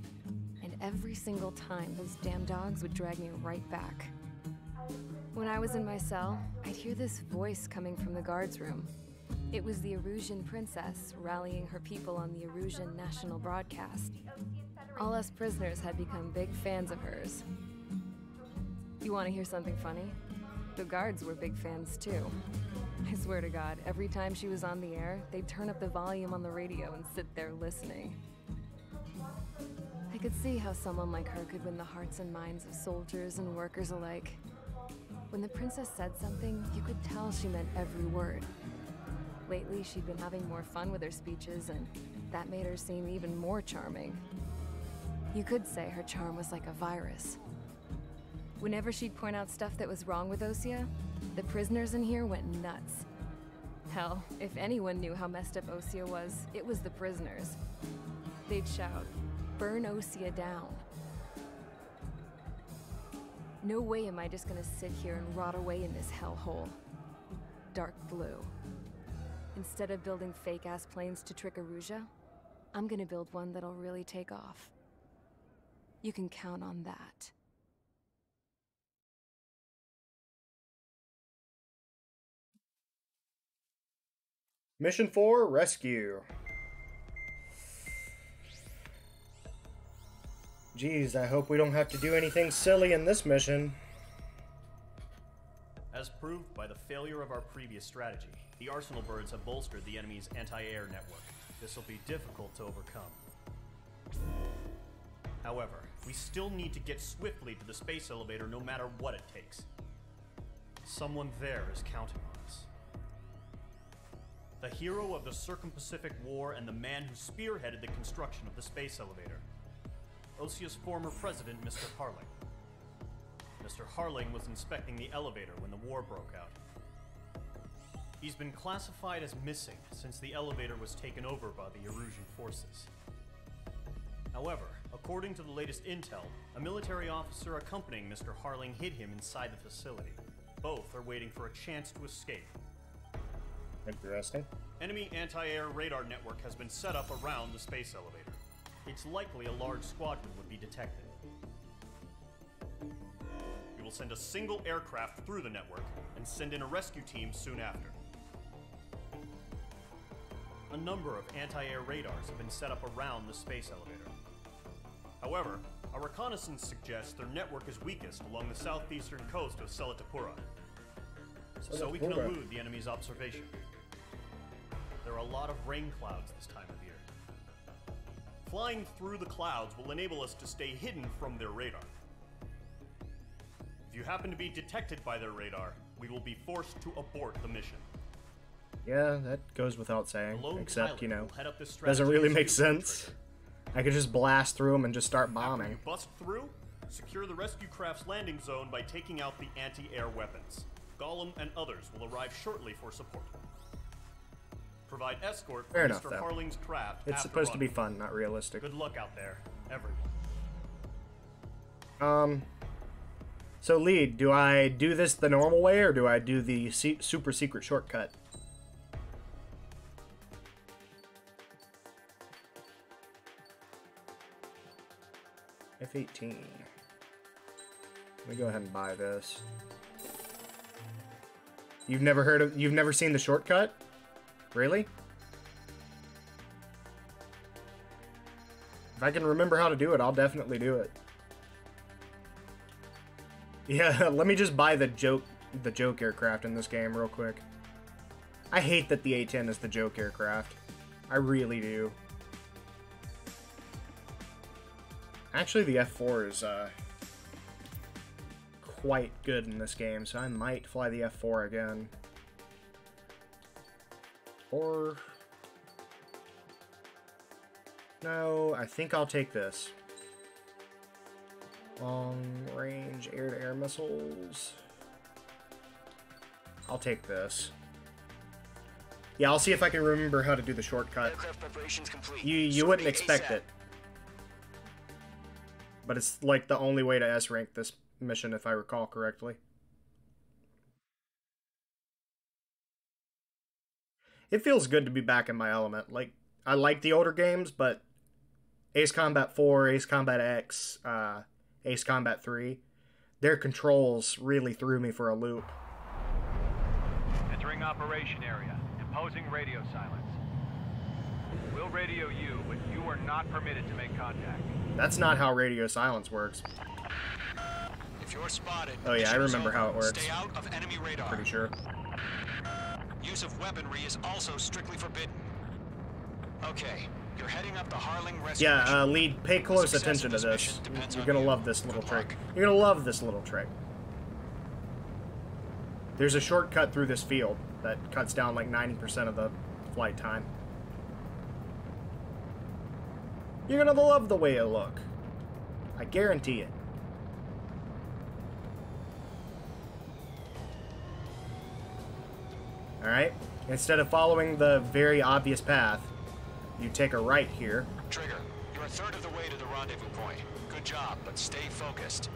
And every single time, those damn dogs would drag me right back. When I was in my cell, I'd hear this voice coming from the guards room. It was the Erusian princess rallying her people on the Erusian national broadcast. All us prisoners had become big fans of hers. You want to hear something funny? The guards were big fans too. I swear to God, every time she was on the air, they'd turn up the volume on the radio and sit there listening. I could see how someone like her could win the hearts and minds of soldiers and workers alike. When the princess said something, you could tell she meant every word. Lately, she'd been having more fun with her speeches, and that made her seem even more charming. You could say her charm was like a virus. Whenever she'd point out stuff that was wrong with Osea, the prisoners in here went nuts. Hell, if anyone knew how messed up Osea was, it was the prisoners. they'd shout, "Burn Osea down." No way am I just gonna sit here and rot away in this hellhole. Dark blue. Instead of building fake-ass planes to trick Erusia, I'm gonna build one that'll really take off. You can count on that. Mission 4, Rescue. Geez, I hope we don't have to do anything silly in this mission. As proved by the failure of our previous strategy, the Arsenal birds have bolstered the enemy's anti-air network. This will be difficult to overcome. However, we still need to get swiftly to the space elevator no matter what it takes. Someone there is counting on us. The hero of the Circum-Pacific War and the man who spearheaded the construction of the space elevator. OSEA's former president, Mr. Harling. Mr. Harling was inspecting the elevator when the war broke out. He's been classified as missing since the elevator was taken over by the Erusian forces. However, according to the latest intel, a military officer accompanying Mr. Harling hid him inside the facility. Both are waiting for a chance to escape. Interesting. Enemy anti-air radar network has been set up around the space elevator. It's likely a large squadron would be detected. We will send a single aircraft through the network and send in a rescue team soon after. A number of anti-air radars have been set up around the space elevator. However, our reconnaissance suggests their network is weakest along the southeastern coast of Selatapura, so we can elude the enemy's observation. There are a lot of rain clouds this time of year. Flying through the clouds will enable us to stay hidden from their radar. If you happen to be detected by their radar, we will be forced to abort the mission. Yeah, that goes without saying, except, you know, head up this doesn't really make strategy sense. I could just blast through them and just start bombing. You bust through, secure the rescue craft's landing zone by taking out the anti-air weapons. Gollum and others will arrive shortly for support. Provide escort for Fair enough, Mr. though. Harling's craft. It's after supposed to be running. fun, not realistic. Good luck out there, everyone. So lead, do I do this the normal way or do I do the super secret shortcut? F-18. Let me go ahead and buy this. You've never seen the shortcut? Really? If I can remember how to do it, I'll definitely do it. Yeah, let me just buy the joke aircraft in this game real quick. I hate that the A-10 is the joke aircraft. I really do. Actually, the F4 is quite good in this game, so I might fly the F4 again. Or... no, I think I'll take this. Long-range air-to-air missiles. I'll take this. Yeah, I'll see if I can remember how to do the shortcut. Aircraft preparations complete. You wouldn't expect it. But it's like the only way to S-rank this mission, if I recall correctly. It feels good to be back in my element. Like, I like the older games, but Ace Combat 4, Ace Combat X, Ace Combat 3, their controls really threw me for a loop. Entering operation area. Imposing radio silence. We'll radio you, but you are not permitted to make contact. That's not how radio silence works. If you're spotted, Oh yeah, I remember how it works. Stay out of enemy radar. Pretty sure. Use of weaponry is also strictly forbidden. Okay, you're heading up the Harling rescue mission. Yeah, lead, pay close attention to this. You're gonna love this little trick. You're gonna love this little trick. There's a shortcut through this field that cuts down like 90% of the flight time. You're gonna love the way it look. I guarantee it. Alright, instead of following the very obvious path, you take a right here. Trigger, You're a third of the way to the rendezvous point. Good job, but stay focused.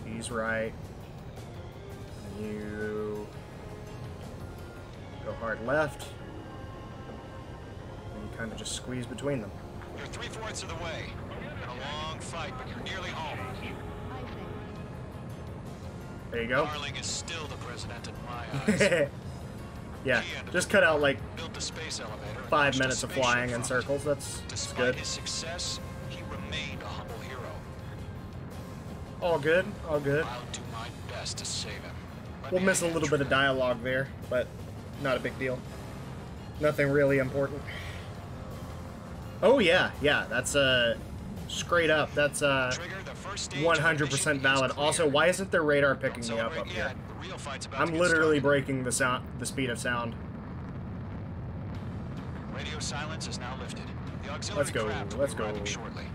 He's right. You go hard left. And you kind of just squeeze between them. You're 3/4 of the way. Been a long fight, but you're nearly home. There you go. Darling is still the president in my eyes. Yeah, just cut out like Built the space elevator 5 minutes of flying in circles. That's Despite good. his success, he remained a humble hero. All good, all good. I'll do my best to save him. We'll miss a little bit of dialogue there, but not a big deal. Nothing really important. Oh yeah, that's straight up. That's 100% valid. Also, why isn't their radar picking me up here? I'm literally breaking the speed of sound. Radio silence is now lifted. The auxiliary Let's go. craft will Let's be go. arriving shortly.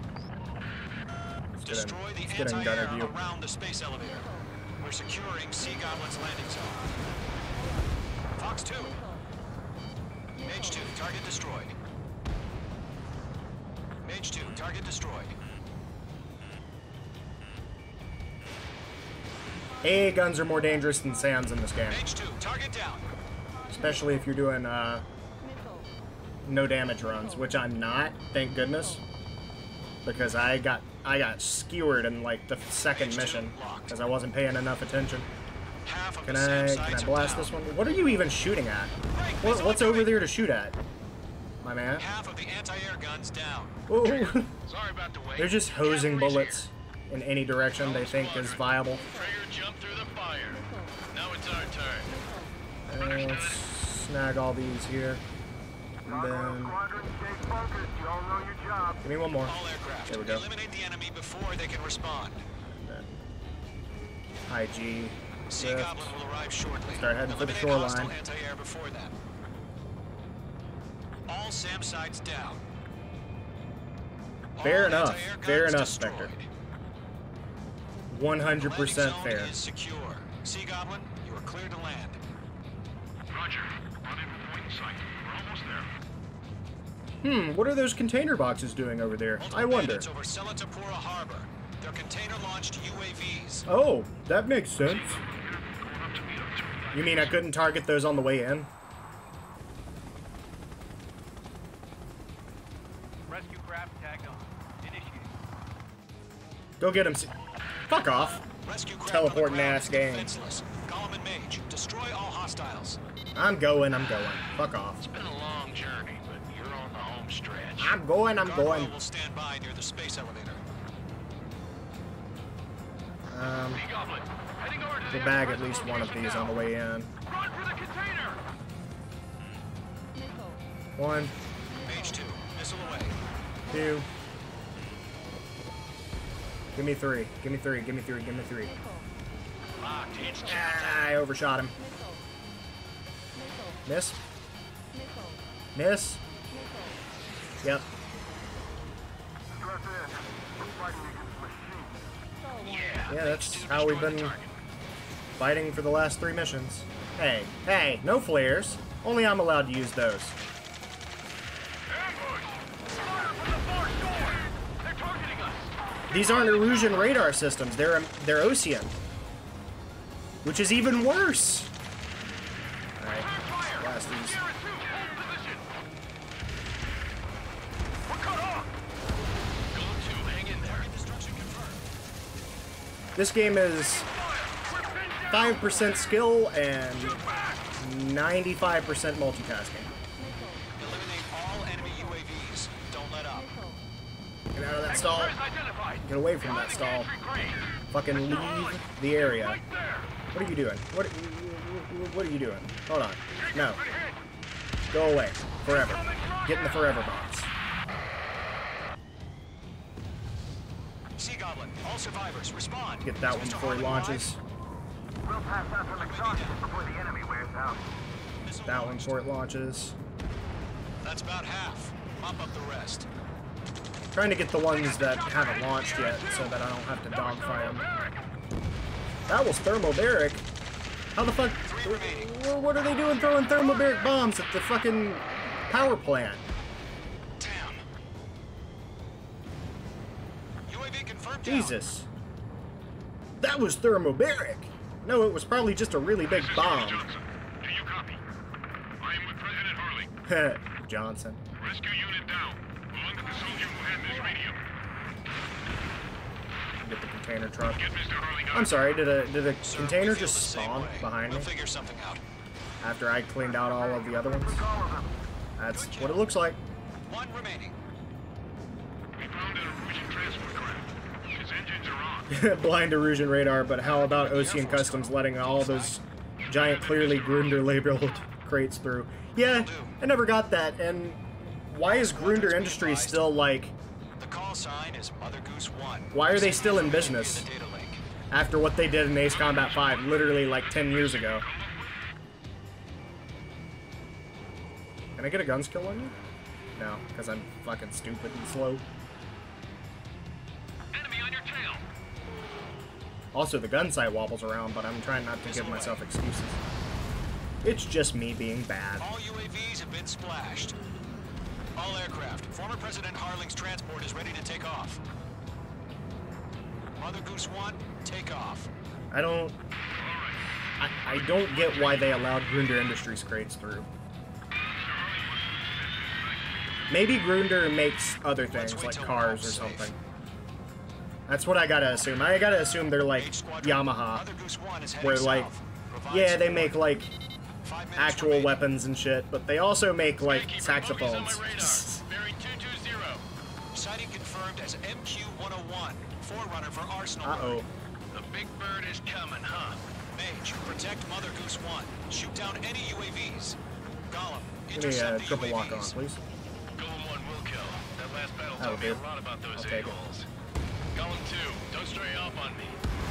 Destroy the Let's get in gunner anti-air view. around the space elevator. We're securing Sea Goblin's landing zone. Fox 2. Mage 2, target destroyed. Mage 2, target destroyed. AA guns are more dangerous than SANs in this game. Mage 2, target down. Especially if you're doing no damage runs, which I'm not, thank goodness. Because I got skewered in like the second mission because I wasn't paying enough attention. Can I blast this one? What are you even shooting at? What's over there to shoot at, my man? Half of the anti-air guns down. Ooh. Sorry about the wait. They're just hosing bullets in any direction they think is viable. Trigger jumped through the fire. Now it's our turn. Let's snag all these here. And then give me one more. All aircraft, There we go. eliminate the enemy before they can respond. IG. Sea Goblin will arrive shortly. Start heading for the Eliminate shoreline. hostile anti-air before that. All SAM sites down. Fair All enough. anti-air Fair guns enough, destroyed. Spectre. The landing 100% zone fair. is secure. Sea Goblin, you are clear to land. Roger. Rendezvous point in sight. We're almost there. What are those container boxes doing over there? I wonder. It's over Selatapura Harbor. They're container-launched UAVs. Oh, that makes sense. You mean I couldn't target those on the way in? Rescue craft tagged on. Initiated. Go get him. Fuck off. Rescue craft Teleporting on the ground ass is game. defenseless. Golem and Mage, destroy all hostiles. I'm going. Fuck off. It's been a long journey, but you're on the home stretch. I'm going. Guardrail will stand by near the space elevator. Goblin, heading over to We'll the bag at least one of these on the way in. Run for the container! One, Mage 2, missile away. 2. Give me 3. Give me 3. Give me 3. Give me 3. Locked. It's Ah, I overshot him. Miss? Miss? Yep. Yeah, that's how we've been fighting for the last 3 missions. Hey, no flares. Only I'm allowed to use those. These aren't Erusian radar systems. They're Ocean, which is even worse. All right, blast these. This game is 5% skill and 95% multitasking. Eliminate all enemy UAVs. Don't let up. Get out of that stall. Get away from that stall. Fucking leave the area. What are you doing? What are you doing? Hold on. No. Go away. Forever. Get in the forever box. Sea Goblin, all survivors, respond. Get that one before he launches. We'll pass out some exhaustion before the enemy wears out. That one before it launches. That's about half. Mop up the rest. Trying to get the ones that haven't launched yet so that I don't have to dogfight them. That was thermobaric. How the fuck? What are they doing throwing thermobaric bombs at the fucking power plant? Damn. UAV confirmed. Jesus. That was thermobaric. No, it was probably just a really big bomb. Johnson, do you copy? I am with President Hurley. Johnson. Rescue unit down, along with the soldier who had this radio. Get the container truck. Get Mr. Hurley down. I'm sorry, did a Sir, container we feel just the same spawn way. behind me We'll figure something out. after I cleaned out all of the other ones? That's what it looks like. One remaining. We found an Erusian transport craft. His engines are on. Blind erosion radar, but how about Ocean Customs letting all those giant, clearly Grunder labeled crates through? Yeah, I never got that. And why is Grunder Industries still like? The call sign is Mother Goose 1. Why are they still in business after what they did in Ace Combat 5, literally like 10 years ago? Can I get a gun skill on you? No, because I'm fucking stupid and slow. Enemy on your tail. Also, the gun sight wobbles around, but I'm trying not to give myself excuses. It's just me being bad. All UAVs have been splashed. All aircraft. Former President Harling's transport is ready to take off. Mother Goose 1, take off. I don't get why they allowed Grunder Industries crates through. Maybe Grunder makes other things, like cars or something. That's what I gotta assume. I gotta assume they're like Yamaha, where like, yeah, they make like actual weapons and shit, but they also make like saxophones. Sighting confirmed as MQ-101, forerunner for Arsenal. Uh-oh. The big bird is coming, huh? Mage, protect Mother Goose 1. Shoot down any UAVs. Gollum, Give me a intercept the triple lock on, UAVs. please. Golem 1 will kill. That last battle That'll taught me do. a lot about those I'll take it. a-holes. Golem 2, don't stray off on me.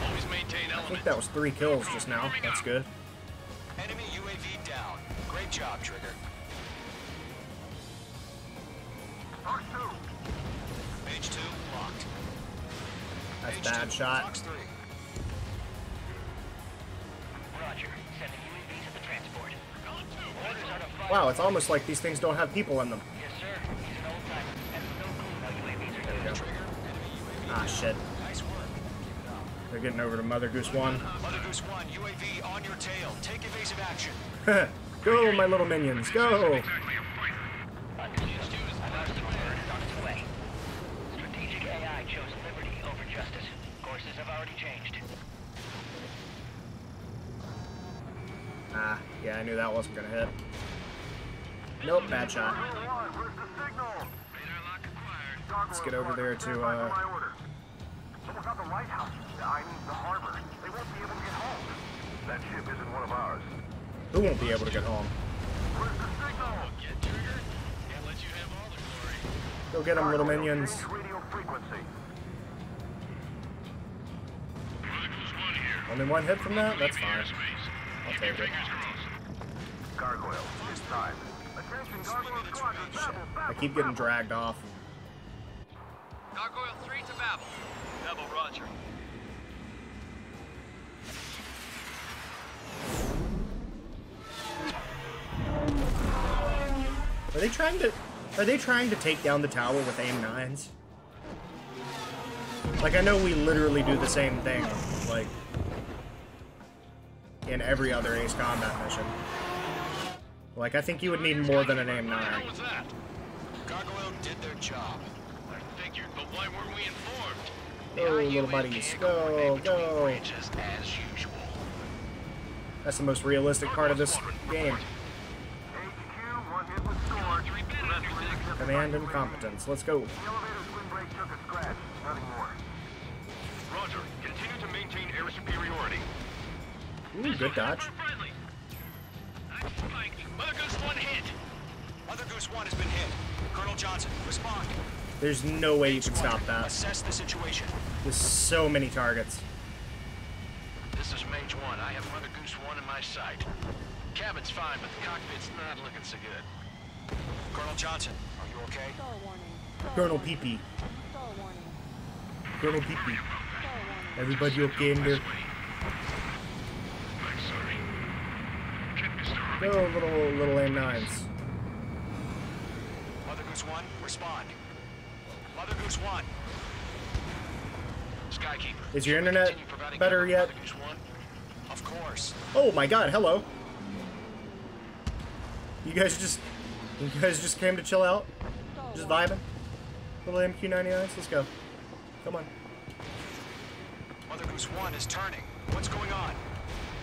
Always maintain I element. think that was 3 kills just now. That's good. Enemy UAV down. Great job, Trigger. Mage 2, locked. That's Mage bad 2, shot. Fox 3. Roger. Sending UAVs to the transport. Orders are to fire. Wow, it's almost like these things don't have people in them. Yes, sir. He's an old timer. Has no clue how UAVs are There we used. go. Ah, shit. Nice work. They're getting over to Mother Goose 1. Mother Goose 1, UAV on your tail. Take evasive action. Go, my little minions, go! Strategic AI chose liberty over justice. Courses have already changed. Ah, yeah, I knew that wasn't gonna hit. Nope, bad shot. Let's get over there to, Someone's got the lighthouse. I mean, the harbor. They won't be able to get home. That ship isn't one of ours. Who won't be able to get home? Where's the signal? Get Trigger. Can't let you have all the glory. Go get them, little minions. Change radio frequency. Mother Goose 1 here. Only one hit from that? That's fine. Airspace. I'll Keep your take it. fingers crossed. Gargoyle, it's time. Attention, Gargoyle Squadron, Babel, I Babel, keep getting Babel. dragged off. Gargoyle 3 to Babel. Babel, roger. Are they trying to take down the tower with AIM-9s? Like, I know we literally do the same thing, like, in every other Ace Combat mission. Like, I think you would need more than an AIM-9. What was that? Gargoyle did their job. I figured, but why weren't we informed? Go, little buddies, go, go. Just as usual. That's the most realistic part of this game. HQ, one hit with sword. Command and competence. Let's go. The elevator's windbreak took a scratch. Nothing more. Roger. Continue to maintain air superiority. Ooh, good dodge. I'm spiking. Mother Goose 1 hit. Mother Goose 1 has been hit. Colonel Johnson, respond. There's no way you can stop that. Assess the situation. There's so many targets. This is Mage 1. I have Mother Goose 1 in my sight. Cabin's fine, but the cockpit's not looking so good. Colonel Johnson, are you okay? Colonel Pee-Pee. Colonel Pee-Pee. Everybody okay in there? I'm sorry. Go, little AIM-9s. Mother Goose 1, respond. Mother Goose 1. Skykeeper. Is your internet better yet? Mother Goose 1. Of course. Oh my god, hello. You guys just came to chill out? Just vibing? Little MQ-99s? Let's go. Come on. Mother Goose 1 is turning. What's going on?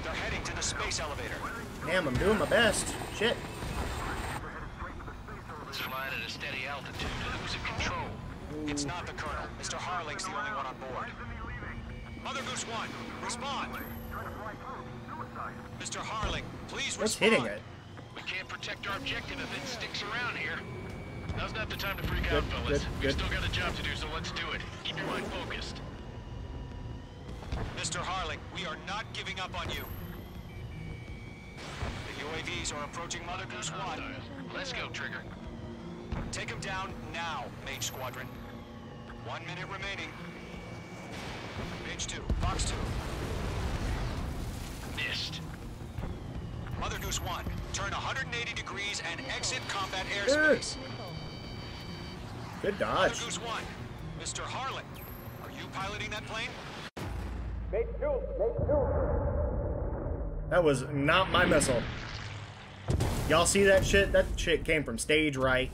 They're heading to the space elevator. Damn, I'm doing my best. Shit. It's flying at a steady altitude to losing control. It's not the Colonel. Mr. Harling's the only one on board. Mother Goose 1, respond. Mr. Harling, please What's respond. hitting it? We can't protect our objective if it sticks around here. Now's not the time to freak out, fellas. We've still got a job to do, so let's do it. Keep your mind focused. Mr. Harling, we are not giving up on you. The UAVs are approaching Mother Goose 1. Let's go, Trigger. Take him down now, Mage Squadron. 1 minute remaining. Mage 2, Box 2. Missed. Mother Goose 1, turn 180 degrees and exit combat airspace. Good Mother dodge. Goose 1, Mr. Harling, are you piloting that plane? That was not my missile. Y'all see that shit? That shit came from stage right.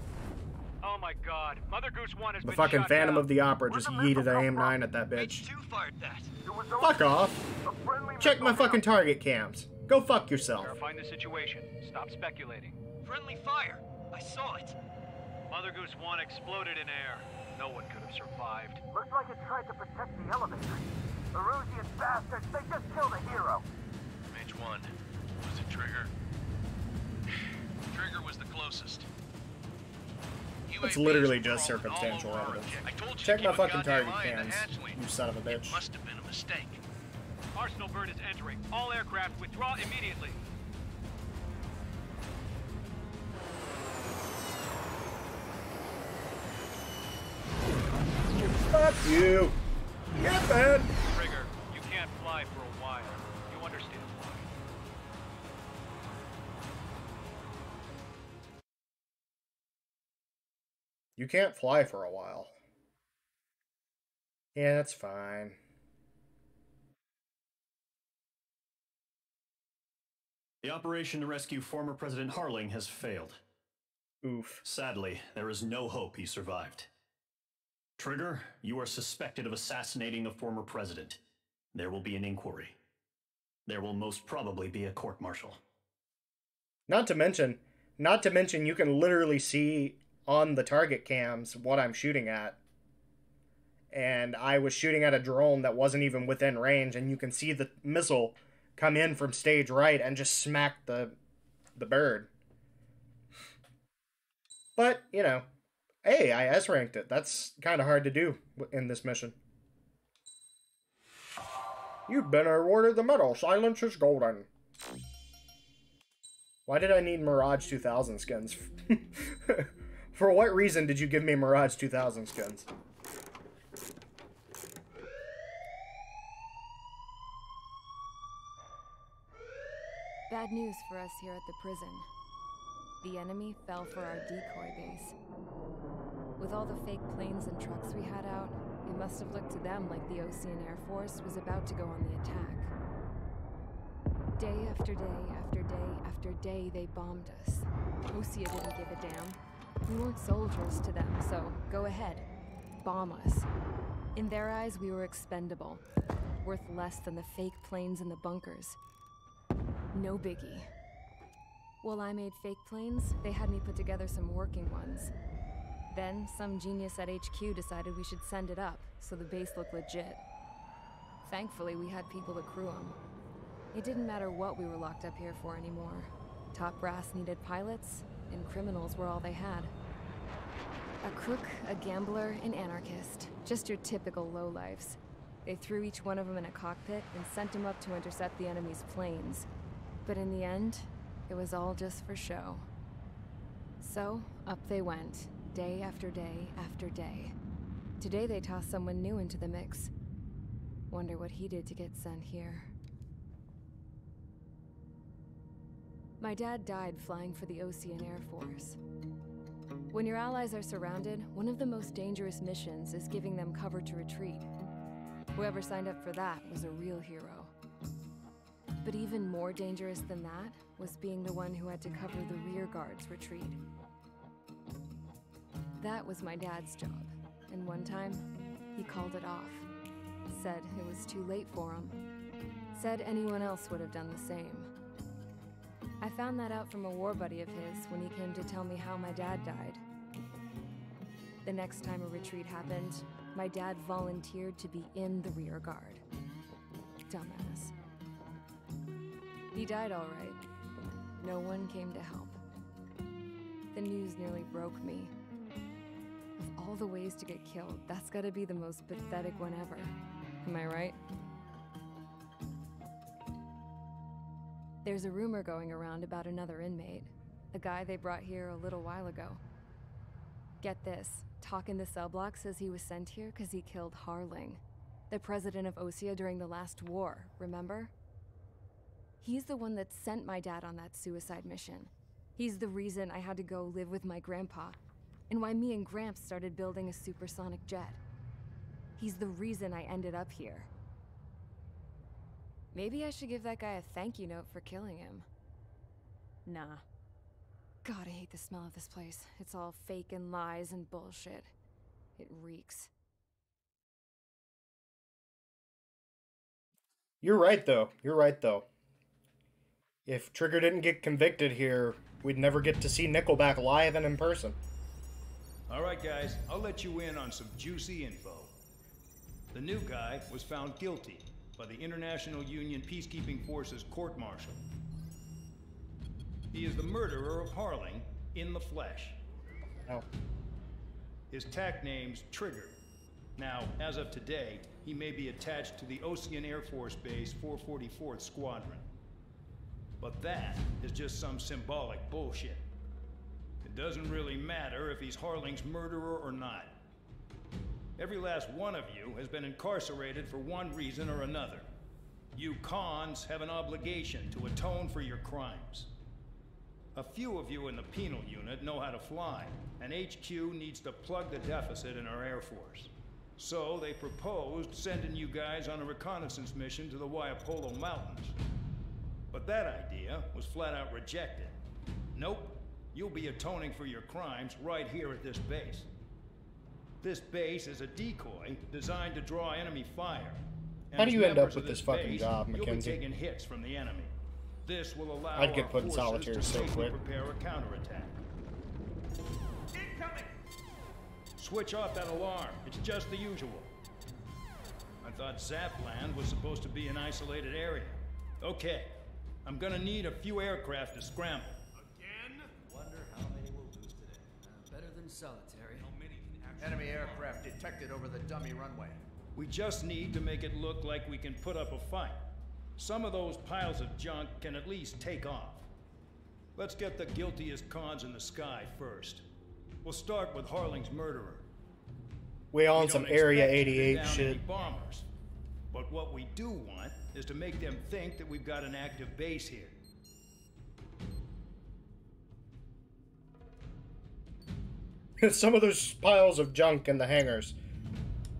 Oh my god. Mother Goose 1 has The been fucking shot Phantom down. of the Opera just yeeted an AIM-9 at that bitch. H2 fired that. Fuck off. Check my fucking target cams. Go fuck yourself. Verifying the situation. Stop speculating. Friendly fire. I saw it. Mother Goose 1 exploded in air. No one could have survived. Looks like it tried to protect the elevator. ERUSIA'S bastards, they just killed a hero. Mage 1. Was it Trigger? Trigger was the closest. It's literally just circumstantial evidence. Check my fucking target cams, you son of a bitch. Must have been a mistake. Arsenal bird is entering. All aircraft withdraw immediately. Fuck you. Get bad. Trigger, you can't fly for a while. You understand why. You can't fly for a while. Yeah, that's fine. The operation to rescue former President Harling has failed. Oof. Sadly, there is no hope he survived. Trigger, you are suspected of assassinating the former president. There will be an inquiry. There will most probably be a court-martial. Not to mention, you can literally see on the target cams what I'm shooting at. And I was shooting at a drone that wasn't even within range, and you can see the missile come in from stage right and just smack the bird. But, you know, hey, I S-ranked it. That's kind of hard to do in this mission. You've been awarded the medal. Silence is golden. Why did I need Mirage 2000 skins? For what reason did you give me Mirage 2000 skins? Bad news for us here at the prison. The enemy fell for our decoy base. With all the fake planes and trucks we had out, it must have looked to them like the Ocean Air Force was about to go on the attack. Day after day after day after day, they bombed us. OSEA didn't give a damn. We weren't soldiers to them, so go ahead. Bomb us. In their eyes, we were expendable. Worth less than the fake planes in the bunkers. No biggie. While I made fake planes, they had me put together some working ones. Then, some genius at HQ decided we should send it up, so the base looked legit. Thankfully, we had people to crew them. It didn't matter what we were locked up here for anymore. Top brass needed pilots, and criminals were all they had. A crook, a gambler, an anarchist. Just your typical lowlifes. They threw each one of them in a cockpit and sent them up to intercept the enemy's planes. But in the end, it was all just for show. So, up they went, day after day after day. Today they tossed someone new into the mix. Wonder what he did to get sent here. My dad died flying for the Ocean Air Force. When your allies are surrounded, one of the most dangerous missions is giving them cover to retreat. Whoever signed up for that was a real hero. But even more dangerous than that was being the one who had to cover the rear guard's retreat. That was my dad's job, and one time, he called it off. Said it was too late for him. Said anyone else would have done the same. I found that out from a war buddy of his when he came to tell me how my dad died. The next time a retreat happened, my dad volunteered to be in the rear guard. Dumbass. He died all right. No one came to help. The news nearly broke me. Of all the ways to get killed, that's gotta be the most pathetic one ever. Am I right? There's a rumor going around about another inmate, a guy they brought here a little while ago. Get this, talk in the cell block says he was sent here because he killed Harling, the president of OSEA during the last war, remember? He's the one that sent my dad on that suicide mission. He's the reason I had to go live with my grandpa, and why me and Gramps started building a supersonic jet. He's the reason I ended up here. Maybe I should give that guy a thank you note for killing him. Nah. God, I hate the smell of this place. It's all fake and lies and bullshit. It reeks. You're right, though. You're right, though. If Trigger didn't get convicted here, we'd never get to see Nickelback live and in person. Alright guys, I'll let you in on some juicy info. The new guy was found guilty by the International Union Peacekeeping Forces court-martial. He is the murderer of Harling in the flesh. Oh. His tag name's Trigger. Now, as of today, he may be attached to the Ocean Air Force Base 444th Squadron. But that is just some symbolic bullshit. It doesn't really matter if he's Harling's murderer or not. Every last one of you has been incarcerated for one reason or another. You cons have an obligation to atone for your crimes. A few of you in the penal unit know how to fly, and HQ needs to plug the deficit in our Air Force. So they proposed sending you guys on a reconnaissance mission to the Waiapolo Mountains. But that idea was flat out rejected. Nope, you'll be atoning for your crimes right here at this base. This base is a decoy designed to draw enemy fire. How do you end up with this fucking job, You'll be Mackenzie? taking hits from the enemy. This will allow I'd get our put in forces solitary to so safely quick. prepare a counterattack. Incoming! Switch off that alarm. It's just the usual. I thought Zapland was supposed to be an isolated area. Okay, I'm gonna need a few aircraft to scramble. Again? Wonder how many we'll lose today. Better than solitary. How many can actually... Enemy aircraft detected over the dummy runway. We just need to make it look like we can put up a fight. Some of those piles of junk can at least take off. Let's get the guiltiest cons in the sky first. We'll start with Harling's murderer. We on We some don't Area expect to 88 down shit. any bombers. But what we do want is to make them think that we've got an active base here. Some of those piles of junk in the hangars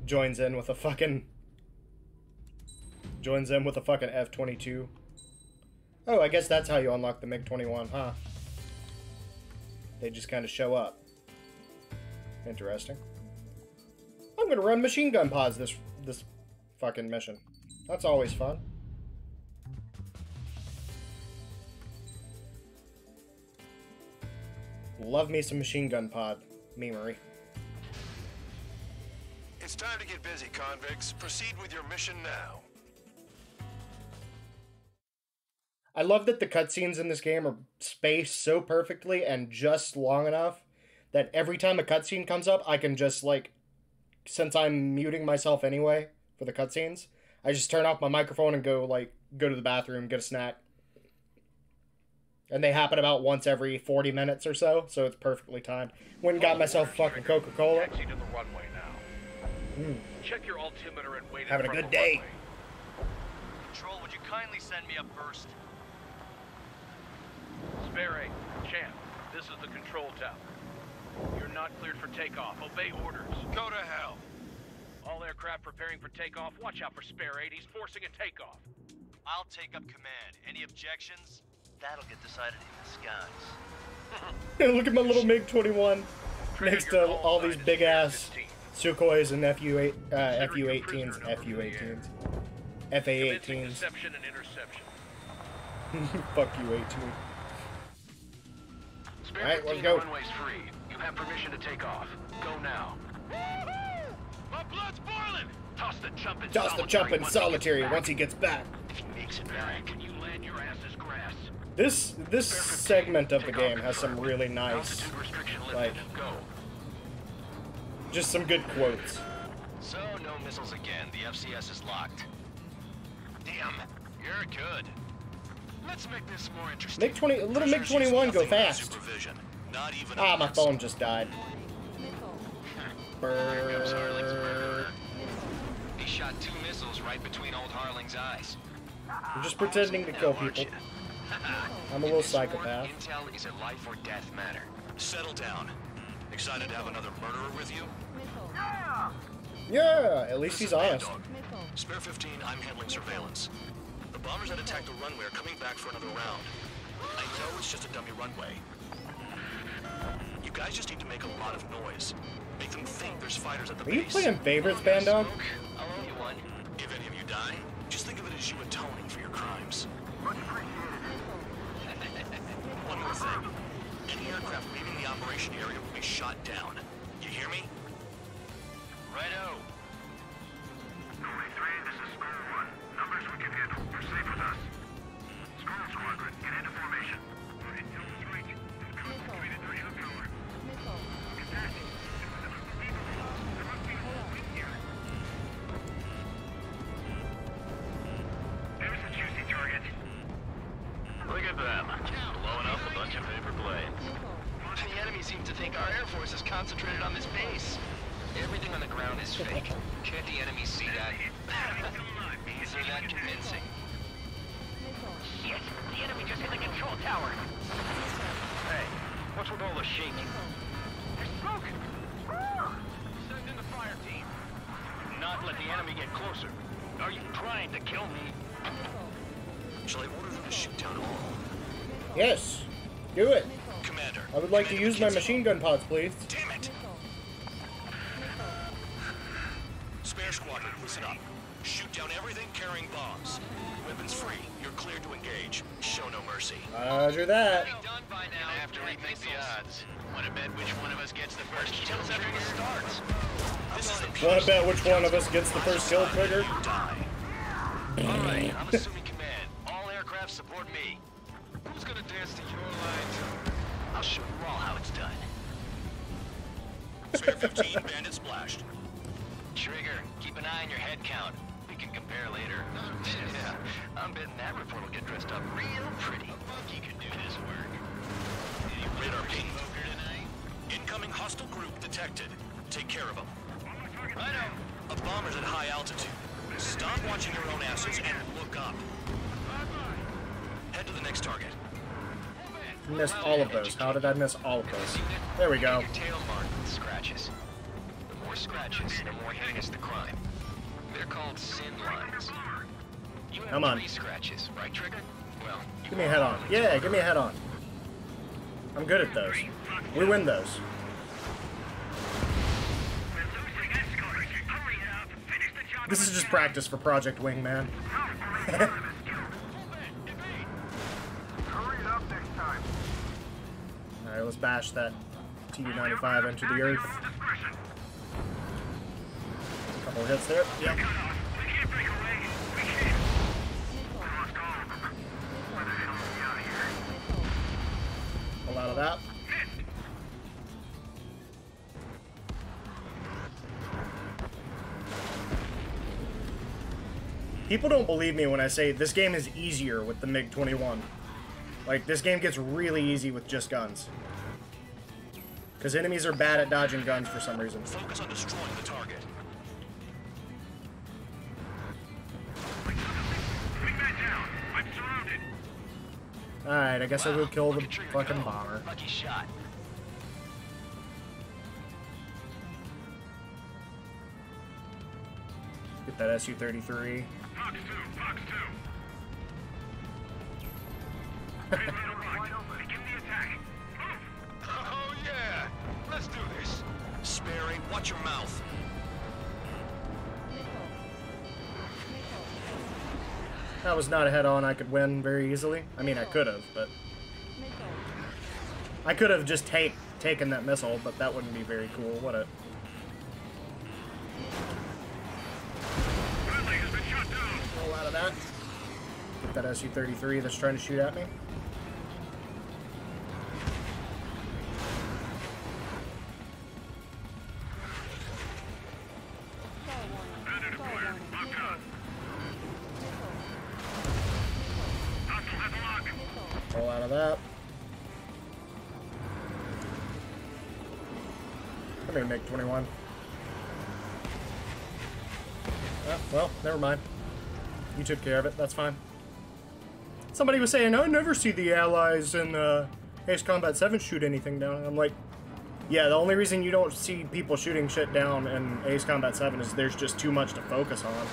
joins in with a fucking F-22. Oh, I guess that's how you unlock the MiG-21, huh? They just kind of show up. Interesting. I'm gonna run machine gun pods this fucking mission. That's always fun. Love me some machine gun pod memery. It's time to get busy, convicts. Proceed with your mission now. I love that the cutscenes in this game are spaced so perfectly and just long enough that every time a cutscene comes up, I can just, like, since I'm muting myself anyway for the cutscenes, I just turn off my microphone and go to the bathroom, get a snack. And they happen about once every 40 minutes or so it's perfectly timed. Went and got myself fucking Coca-Cola. Taxi to the runway now. Check your altimeter and wait in Having a front good of the day. runway. Control, would you kindly send me up first? Spare 8, Champ, this is the control tower. You're not cleared for takeoff. Obey orders. Go to hell. All aircraft preparing for takeoff. Watch out for Spare 8. He's forcing a takeoff. I'll take up command. Any objections? That'll get decided in the skies. Look at my little MiG-21 next to all these big-ass Sukhois and Fu-8, Fu-18s, Fu-18s, FA-18s. Interception and interception. Fuck you, 18. Spare Alright, let's 15 go. runway's free. You have permission to take off. Go now. My blood's boiling. Toss the jump in Toss the jump in solitary once he gets back. If he makes it back, you land your ass as grass. This segment of the game has some really nice, like, just some good quotes. So, no missiles again. The FCS is locked. Damn, you're good. Let's make this more interesting. Little MiG-21 go fast. Ah, my phone just died. Brrr. He shot 2 missiles right between old Harling's eyes. I'm just pretending to kill people. I'm a little psychopath. Intel is a life or death matter. Settle down. Excited to have another murderer with you? Yeah, at least he's honest. Dog. Spare 15, I'm handling surveillance. The bombers that attacked the runway are coming back for another round. I know it's just a dummy runway. You guys just need to make a lot of noise. Make them think there's fighters at the Are you base. playing favorites, Band Dog? I'll owe you one. If any of you die, just think of it as you atoning for your crimes. Much appreciated. One more thing. Any aircraft leaving the operation area will be shot down. You hear me? Righto. 23, this is School 1. Numbers we can handle. You're safe with us. School Squadron, get into formation. There's a juicy target. Look at them. Blowing up a bunch of paper planes. The enemy seems to think our Air Force is concentrated on this base. Everything on the ground is fake. Can't the enemy see that? Is it that convincing? Shit! The enemy just hit the control tower. Hey, what's with all the shaking? There's smoke! Send in the fire team. Do not let the enemy get closer. Are you trying to kill me? Shall I order them to shoot down all? Yes, do it. Commander. I would like to use my machine gun pods, please. Damn it! Spare Squadron, listen up. Shoot down everything carrying bombs. Weapons free. You're cleared to engage. Show no mercy. Roger that. Done by now. Have to rethink the odds. Want to bet which one of us gets the first kill trigger starts? This is the Want to bet which one of us gets the first kill trigger? All right, I'm assuming command. All aircraft support me. Who's gonna dance to your lines? I'll show you all how it's done. Spare 15, bandit splashed. Trigger, keep an eye on your head count. We can compare later. Yeah, I'm betting that report will get dressed up real pretty. You can do this work. Radar ping. Incoming hostile group detected. Take care of them. Righto. A bomber's at high altitude. Stop watching your own asses and look up. Head to the next target. Missed all of those. How did I miss all of those? There we go. Your tail marked with scratches. The more scratches, the more heinous the crime. They're called sin lines. You have Come on. 3 scratches, right, Trigger? Well, Give me a head on. Yeah, give me a head on. I'm good at those. We win those. This is just practice for Project Wingman. Hurry it up next time. Alright, let's bash that Tu-95 into the earth. Couple hits there. Yep. A lot of that. People don't believe me when I say this game is easier with the MiG-21. Like, this game gets really easy with just guns. Because enemies are bad at dodging guns for some reason. Focus on destroying the target. Alright, I guess I'll go kill the fucking bomber. Lucky shot. Get that Su-33. Fox 2, Fox 2. Begin the attack. Oh yeah! Let's do this. Sperry, watch your mouth. That was not a head-on I could win very easily. I mean, I could have, but... I could have just taken that missile, but that wouldn't be very cool, would it? Roll out of that. Get that Su-33 that's trying to shoot at me. Roll out of that. Come here, MiG-21. Well, never mind. You took care of it. That's fine. Somebody was saying, I never see the Allies in Ace Combat 7 shoot anything down. I'm like, yeah, the only reason you don't see people shooting shit down in Ace Combat 7 is there's just too much to focus on.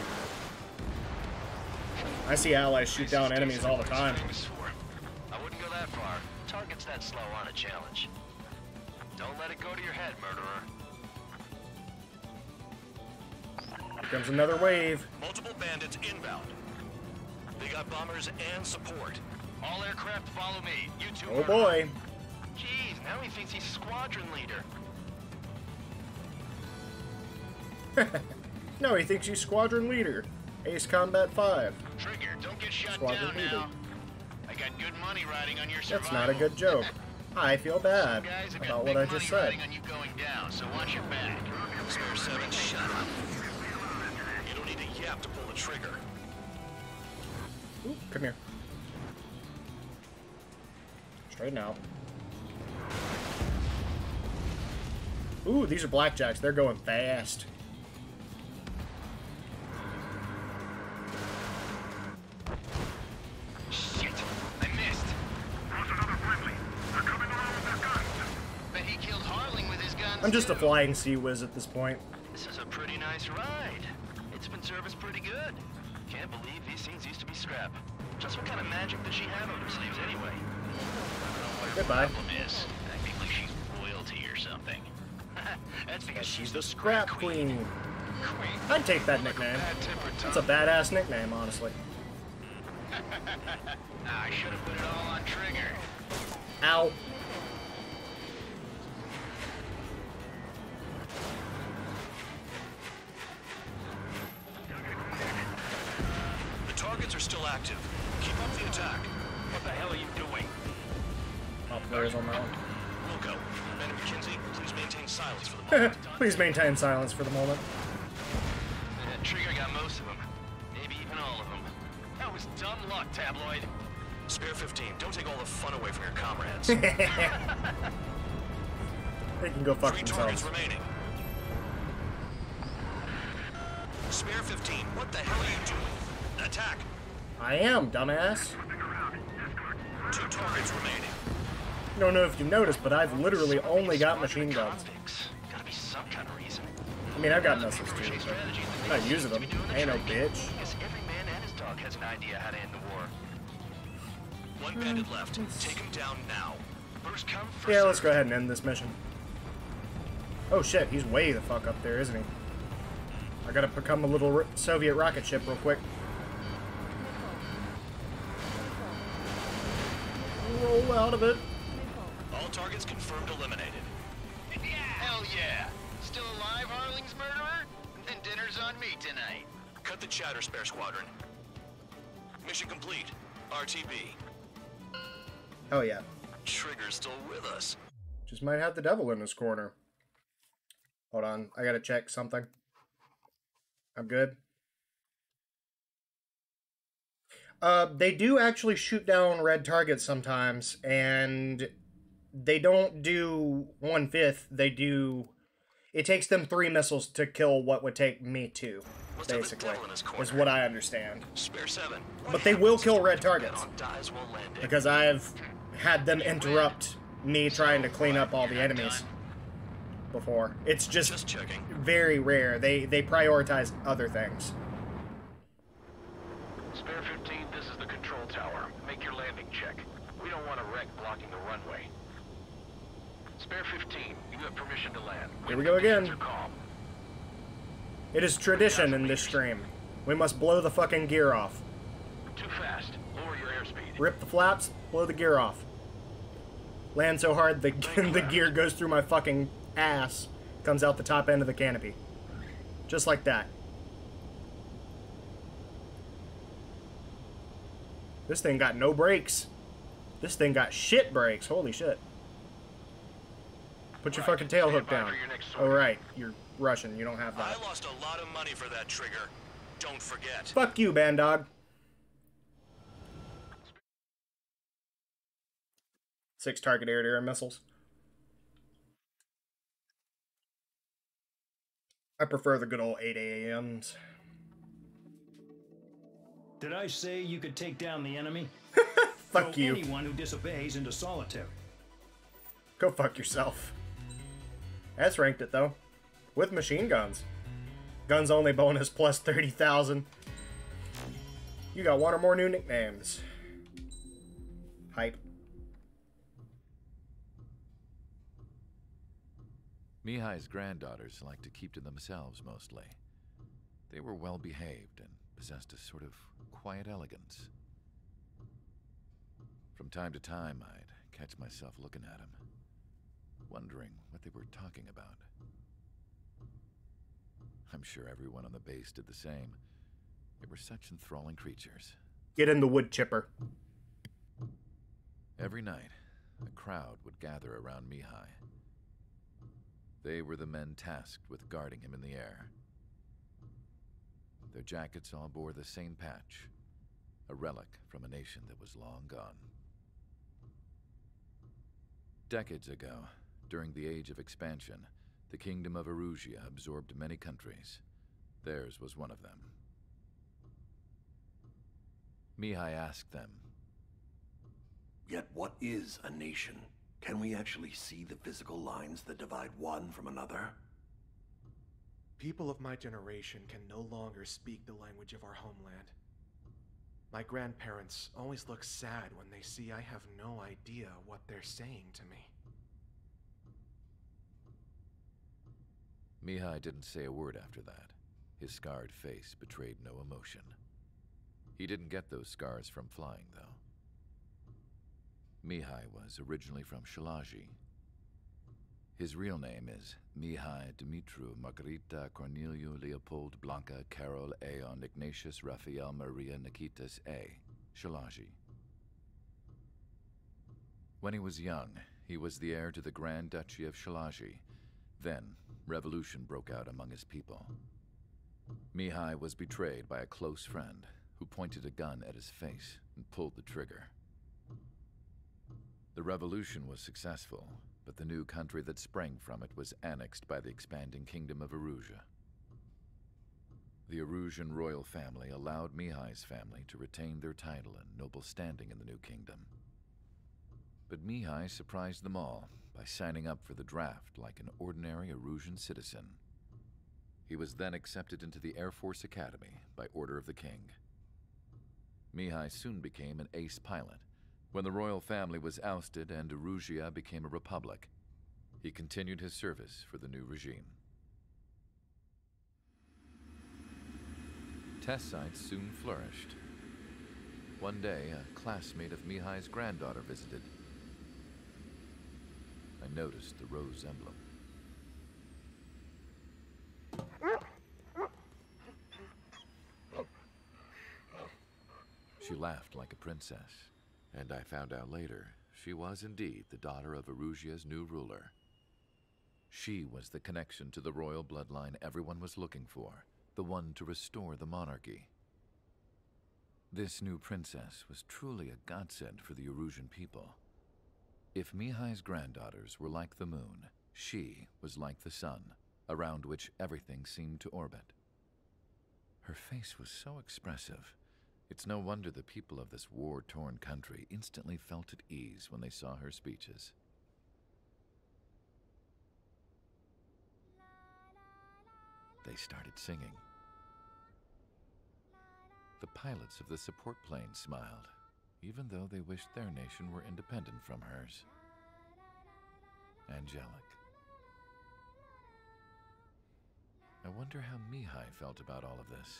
I see Allies shoot down enemies all the time. I wouldn't go that far. Target's that slow on a challenge. Don't let it go to your head, murderer. Here comes another wave. Multiple bandits inbound. They got bombers and support. All aircraft follow me. You two. Oh boy. Jeez, now he thinks he's squadron leader. No, he thinks he's squadron leader. Ace Combat 5. Trigger, don't get shut Squadron down leader. now. I got good money riding on your survival. That's not a good joke. I feel bad about what I just said. On you going down, so watch your back. Spare 7, shut up. You don't need a yap to pull the trigger. Ooh, come here. Straighten out. Ooh, these are blackjacks. They're going fast. Shit, I missed. There's another friendly. They're coming around with their guns. Bet he killed Harling with his guns. I'm just a too. flying sea whiz at this point. This is a pretty nice ride. It's been serviced pretty good. Can't believe these things used to be scrap. Just what kind of magic does she have up her sleeves anyway? I don't know what her Goodbye. problem is. Acting like she's royalty or something. That's because she's the Scrap Queen. I'd take that nickname. That's a badass nickname, honestly. I should have put it all on Trigger. Ow. The targets are still active. Keep up the attack. What the hell are you doing? Top players on that one. Wilco, Ben and McKinsey, please maintain silence for the moment. Please maintain silence for the moment. Trigger got most of them. Maybe even all of them. That was dumb luck, Tabloid. Spare 15, don't take all the fun away from your comrades. They can go fuck 3 themselves. targets remaining. Spare 15, what the hell are you doing? Attack. I am, dumbass. 2 targets remaining. I don't know if you noticed, but I've literally only got machine guns. Gotta be some kind of reason. I mean, I've got missiles too, but I'm not using them. I ain't no bitch. I guess every man and his dog has an idea how to end the war. 1 bandit left. Take him down now. First come, first Yeah, let's served. go ahead and end this mission. Oh shit, he's way the fuck up there, isn't he? I gotta become a little Soviet rocket ship real quick. Roll out of it. All targets confirmed eliminated. Hell yeah! Still alive, Harling's murderer? Then dinner's on me tonight. Cut the chatter, Spare Squadron. Mission complete. RTB. Oh yeah. Trigger's still with us. Just might have the devil in his corner. Hold on, I gotta check something. I'm good. They do actually shoot down red targets sometimes, and they don't do 1/5. They do... It takes them 3 missiles to kill what would take me 2, basically, is what I understand. Spare 7. But they will kill red targets, because I've had them interrupt me trying to clean up all the enemies before. It's just very rare. They prioritize other things. Spare 15, this is the control tower. Make your landing check. We don't want a wreck blocking the runway. Spare 15, you have permission to land. Here we go again. Calm. It is tradition in this stream. We must blow the fucking gear off. Too fast. Lower your airspeed. Rip the flaps, blow the gear off. Land so hard the gear goes through my fucking ass, comes out the top end of the canopy. Just like that. This thing got no brakes. This thing got shit brakes. Holy shit. Put your fucking tail hook down. Oh, right. You're Russian. You don't have that. I lost a lot of money for that trigger. Don't forget. Fuck you, Bandog. 6 target air-to-air missiles. I prefer the good old 8 AAMs. Did I say you could take down the enemy? Fuck Throw you. anyone who disobeys into solitary. Go fuck yourself. S ranked it though. With machine guns. Guns only bonus plus 30,000. You got 1 or more new nicknames. Hype. Mihai's granddaughters liked to keep to themselves mostly. They were well behaved and possessed a sort of quiet elegance. From time to time, I'd catch myself looking at them, wondering what they were talking about. I'm sure everyone on the base did the same. They were such enthralling creatures. Get in the wood chipper. Every night, a crowd would gather around Mihai. They were the men tasked with guarding him in the air. Their jackets all bore the same patch, a relic from a nation that was long gone. Decades ago, during the Age of Expansion, the Kingdom of ERUSIA absorbed many countries. Theirs was one of them. Mihai asked them, "Yet what is a nation? Can we actually see the physical lines that divide one from another?" People of my generation can no longer speak the language of our homeland. My grandparents always look sad when they see I have no idea what they're saying to me. Mihai didn't say a word after that. His scarred face betrayed no emotion. He didn't get those scars from flying, though. Mihai was originally from Shalaji. His real name is Mihai Dumitru Margarita Corneliu Leopold Blanca Carol Aeon Ignatius Raphael Maria Nikitas A. Shalaji. When he was young, he was the heir to the Grand Duchy of Shalaji. Then, revolution broke out among his people. Mihai was betrayed by a close friend who pointed a gun at his face and pulled the trigger. The revolution was successful, but the new country that sprang from it was annexed by the expanding Kingdom of ERUSIA. The Erusian royal family allowed Mihai's family to retain their title and noble standing in the new kingdom. But Mihai surprised them all by signing up for the draft like an ordinary Erusian citizen. He was then accepted into the Air Force Academy by order of the king. Mihai soon became an ace pilot. When the royal family was ousted and ERUSIA became a republic, he continued his service for the new regime. Test sites soon flourished. One day, a classmate of Mihai's granddaughter visited. I noticed the rose emblem. She laughed like a princess, and I found out later she was indeed the daughter of ERUSIA'S new ruler. She was the connection to the royal bloodline everyone was looking for, the one to restore the monarchy. This new princess was truly a godsend for the Erusian people. If Mihai's granddaughters were like the moon, she was like the sun, around which everything seemed to orbit. Her face was so expressive. It's no wonder the people of this war-torn country instantly felt at ease when they saw her speeches. They started singing. The pilots of the support plane smiled, even though they wished their nation were independent from hers. Angelic. I wonder how Mihai felt about all of this.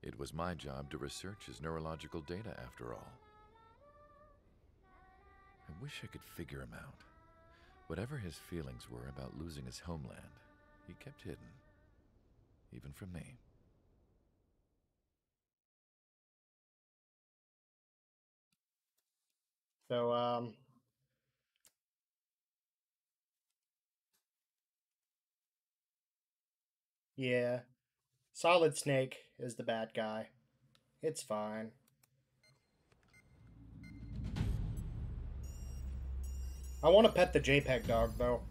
It was my job to research his neurological data, after all. I wish I could figure him out. Whatever his feelings were about losing his homeland, he kept hidden, even from me. So, yeah. Solid Snake is the bad guy. It's fine. I want to pet the JPEG dog, though.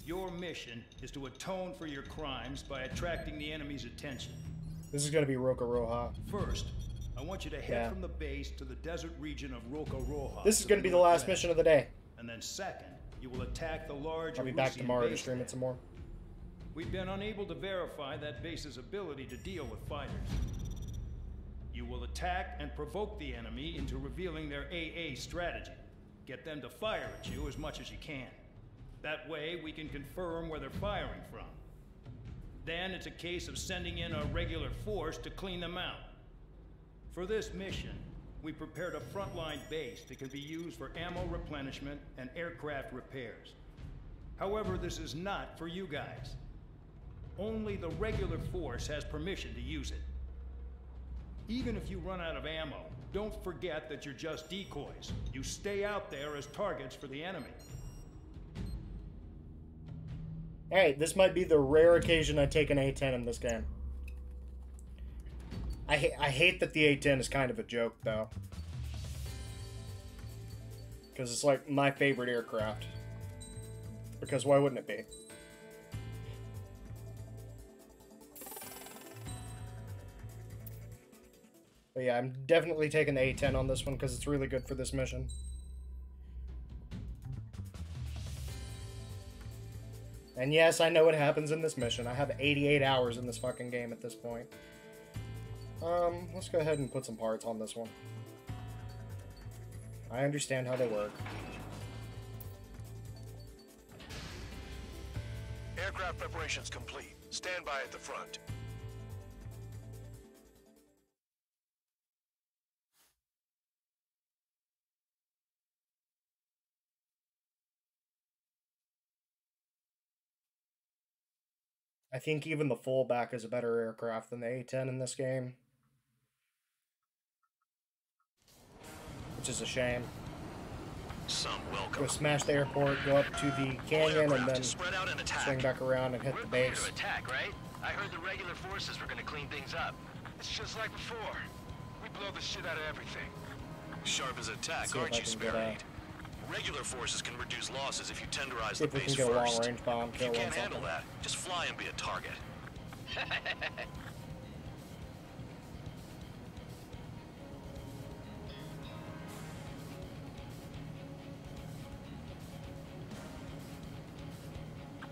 Your mission is to atone for your crimes by attracting the enemy's attention. This is going to be Roca Roja. First, I want you to head from the base to the desert region of Roca Roja. This is going to be the last mission of the day. And then second, you will attack the large I'll be back ERUSIAN tomorrow to base stream it some more. We've been unable to verify that base's ability to deal with fighters. You will attack and provoke the enemy into revealing their AA strategy. Get them to fire at you as much as you can. That way, we can confirm where they're firing from. Then it's a case of sending in a regular force to clean them out. For this mission, we prepared a frontline base that can be used for ammo replenishment and aircraft repairs. However, this is not for you guys. Only the regular force has permission to use it. Even if you run out of ammo, don't forget that you're just decoys. You stay out there as targets for the enemy. Hey, this might be the rare occasion I take an A-10 in this game. I hate that the A-10 is kind of a joke, though. Because it's like my favorite aircraft. Because why wouldn't it be? But yeah, I'm definitely taking the A-10 on this one because it's really good for this mission. And yes, I know what happens in this mission. I have 88 hours in this fucking game at this point. Let's go ahead and put some parts on this one. I understand how they work. Aircraft preparations complete. Stand by at the front. I think even the fullback is a better aircraft than the A-10 in this game. Which is a shame. Some welcome. Go smash the airport, go up to the canyon, and then swing back around and hit the base. To attack, right? I heard the regular forces were gonna clean things up. It's just like before. We blow the shit out of everything. Sharp as a tack, See if aren't I you, can get Sparrow? Regular forces can reduce losses if you tenderize See the if we base can get a first. long-range bomb If you kill on can't handle something. that, just fly and be a target.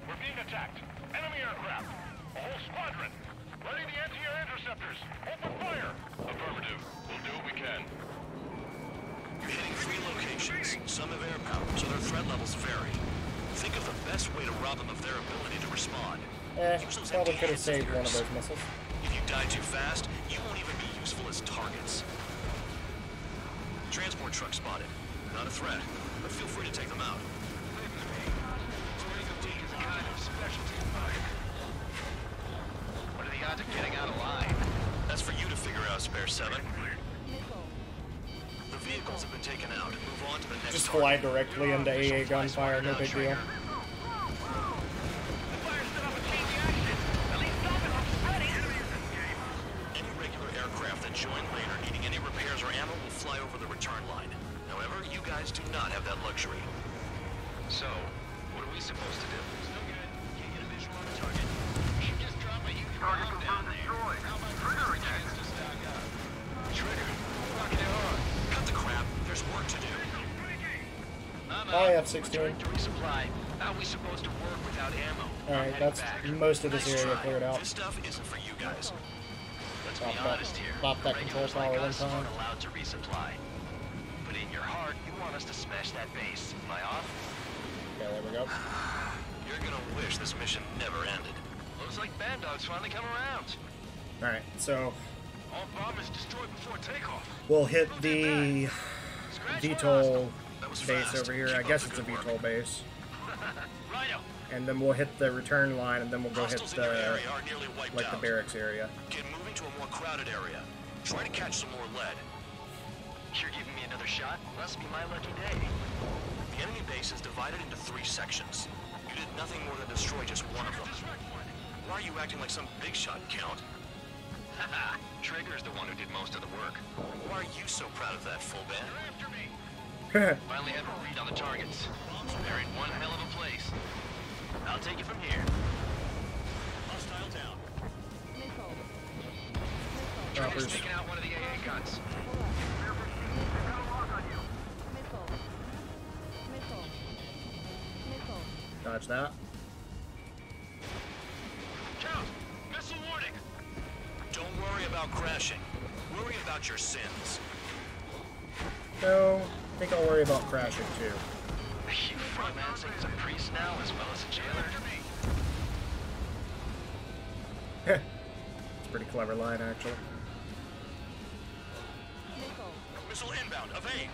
We're being attacked. Enemy aircraft. A whole squadron. Ready the anti-air interceptors. Open fire. Affirmative. We'll do what we can. You're hitting 3 locations. Some have air power, so their threat levels vary. Think of the best way to rob them of their ability to respond. Probably could have saved one of those missiles. If you die too fast, you won't even be useful as targets. Transport truck spotted. Not a threat, but feel free to take them out. What are the odds of getting out alive? That's for you to figure out, Spare 7. The vehicles have been taken out. Move on to the next Just target. fly directly into AA gunfire, no big deal. Any regular aircraft that join later needing any repairs or ammo will fly over the return line. However, you guys do not have that luxury. So, we supposed to do? No good. Can't get a visual on the target. You just drop a huge bomb down there. How about Trigger again to stock up? Trigger? Rocking it hard. Cut the crap. There's work to do. Oh, yeah, F-16. To resupply. How are we supposed to work without ammo? Alright, that's most of this area cleared out. This stuff isn't for you guys. Let's be honest here. Pop that control tower one time. Aren't allowed to resupply. But in your heart, you want us to smash that base. Am I off? Okay, there we go. You're gonna wish this mission never ended. Looks like Bad Dog's finally come around. Alright, so All bombers destroyed before takeoff. we'll hit the VTOL base over here. I guess it's a VTOL base. And then we'll hit the return line, and then we'll go hit the, like, the barracks area. Get moving to a more crowded area. Try to catch some more lead. You're giving me another shot? Must be my lucky day. The enemy base is divided into 3 sections. You did nothing more than destroy just one of them. Why are you acting like some big shot, Count? Haha, Trigger's the one who did most of the work. Why are you so proud of that, full band? After me. Finally have a read on the targets. They're in one hell of a place. I'll take it from here. Hostile down. Trigger's taking out one of the AA guns. Dodge that. Count! Missile warning! Don't worry about crashing. Worry about your sins. No, I think I'll worry about crashing too. You freelancing as a priest now as well as a jailer? It's a pretty clever line, actually. Missile inbound. Evade.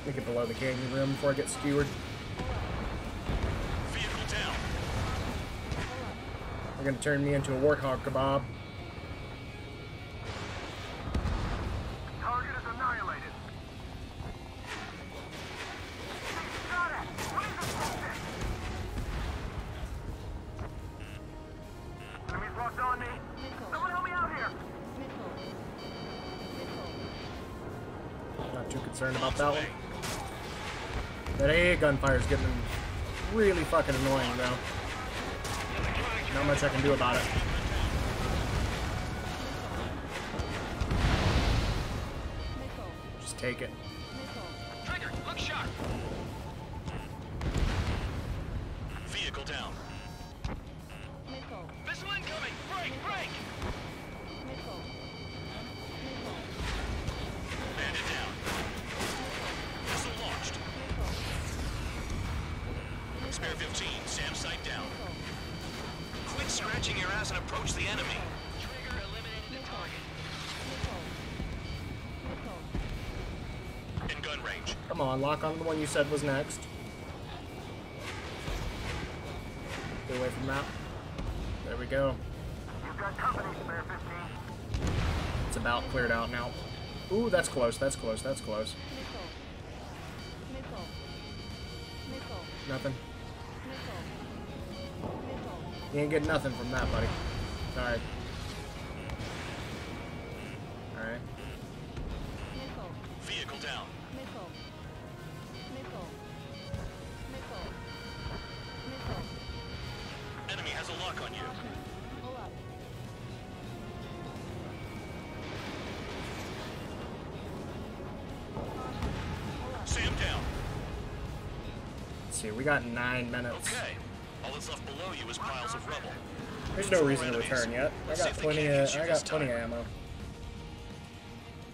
Let me get below the canyon rim before I get skewered. Vehicle down. They're gonna turn me into a warthog kebab. Target is annihilated. Got it. What is this bullshit? Enemies locked on me. Someone help me out here. Not too concerned about that one. That AA gunfire's getting really fucking annoying, though. Not much I can do about it. Just take it. Trigger, look sharp! Vehicle down. Missile incoming! Break, break! Bandit down. Missile launched. Spare 15. SAM sight down. Quit scratching your ass and approach the enemy. Trigger eliminated the target. In gun range. Come on, lock on the one you said was next. Get away from that. There we go. You've got company, spare 15. It's about cleared out now. Ooh, that's close, that's close, that's close. Nothing. You ain't getting nothing from that, buddy. Sorry. Alright. Vehicle down. Enemy has a lock on you. SAM down. Let's see, we got 9 minutes. Okay. All that's left below you is piles of rubble. There's no reason to return yet. I got plenty of ammo.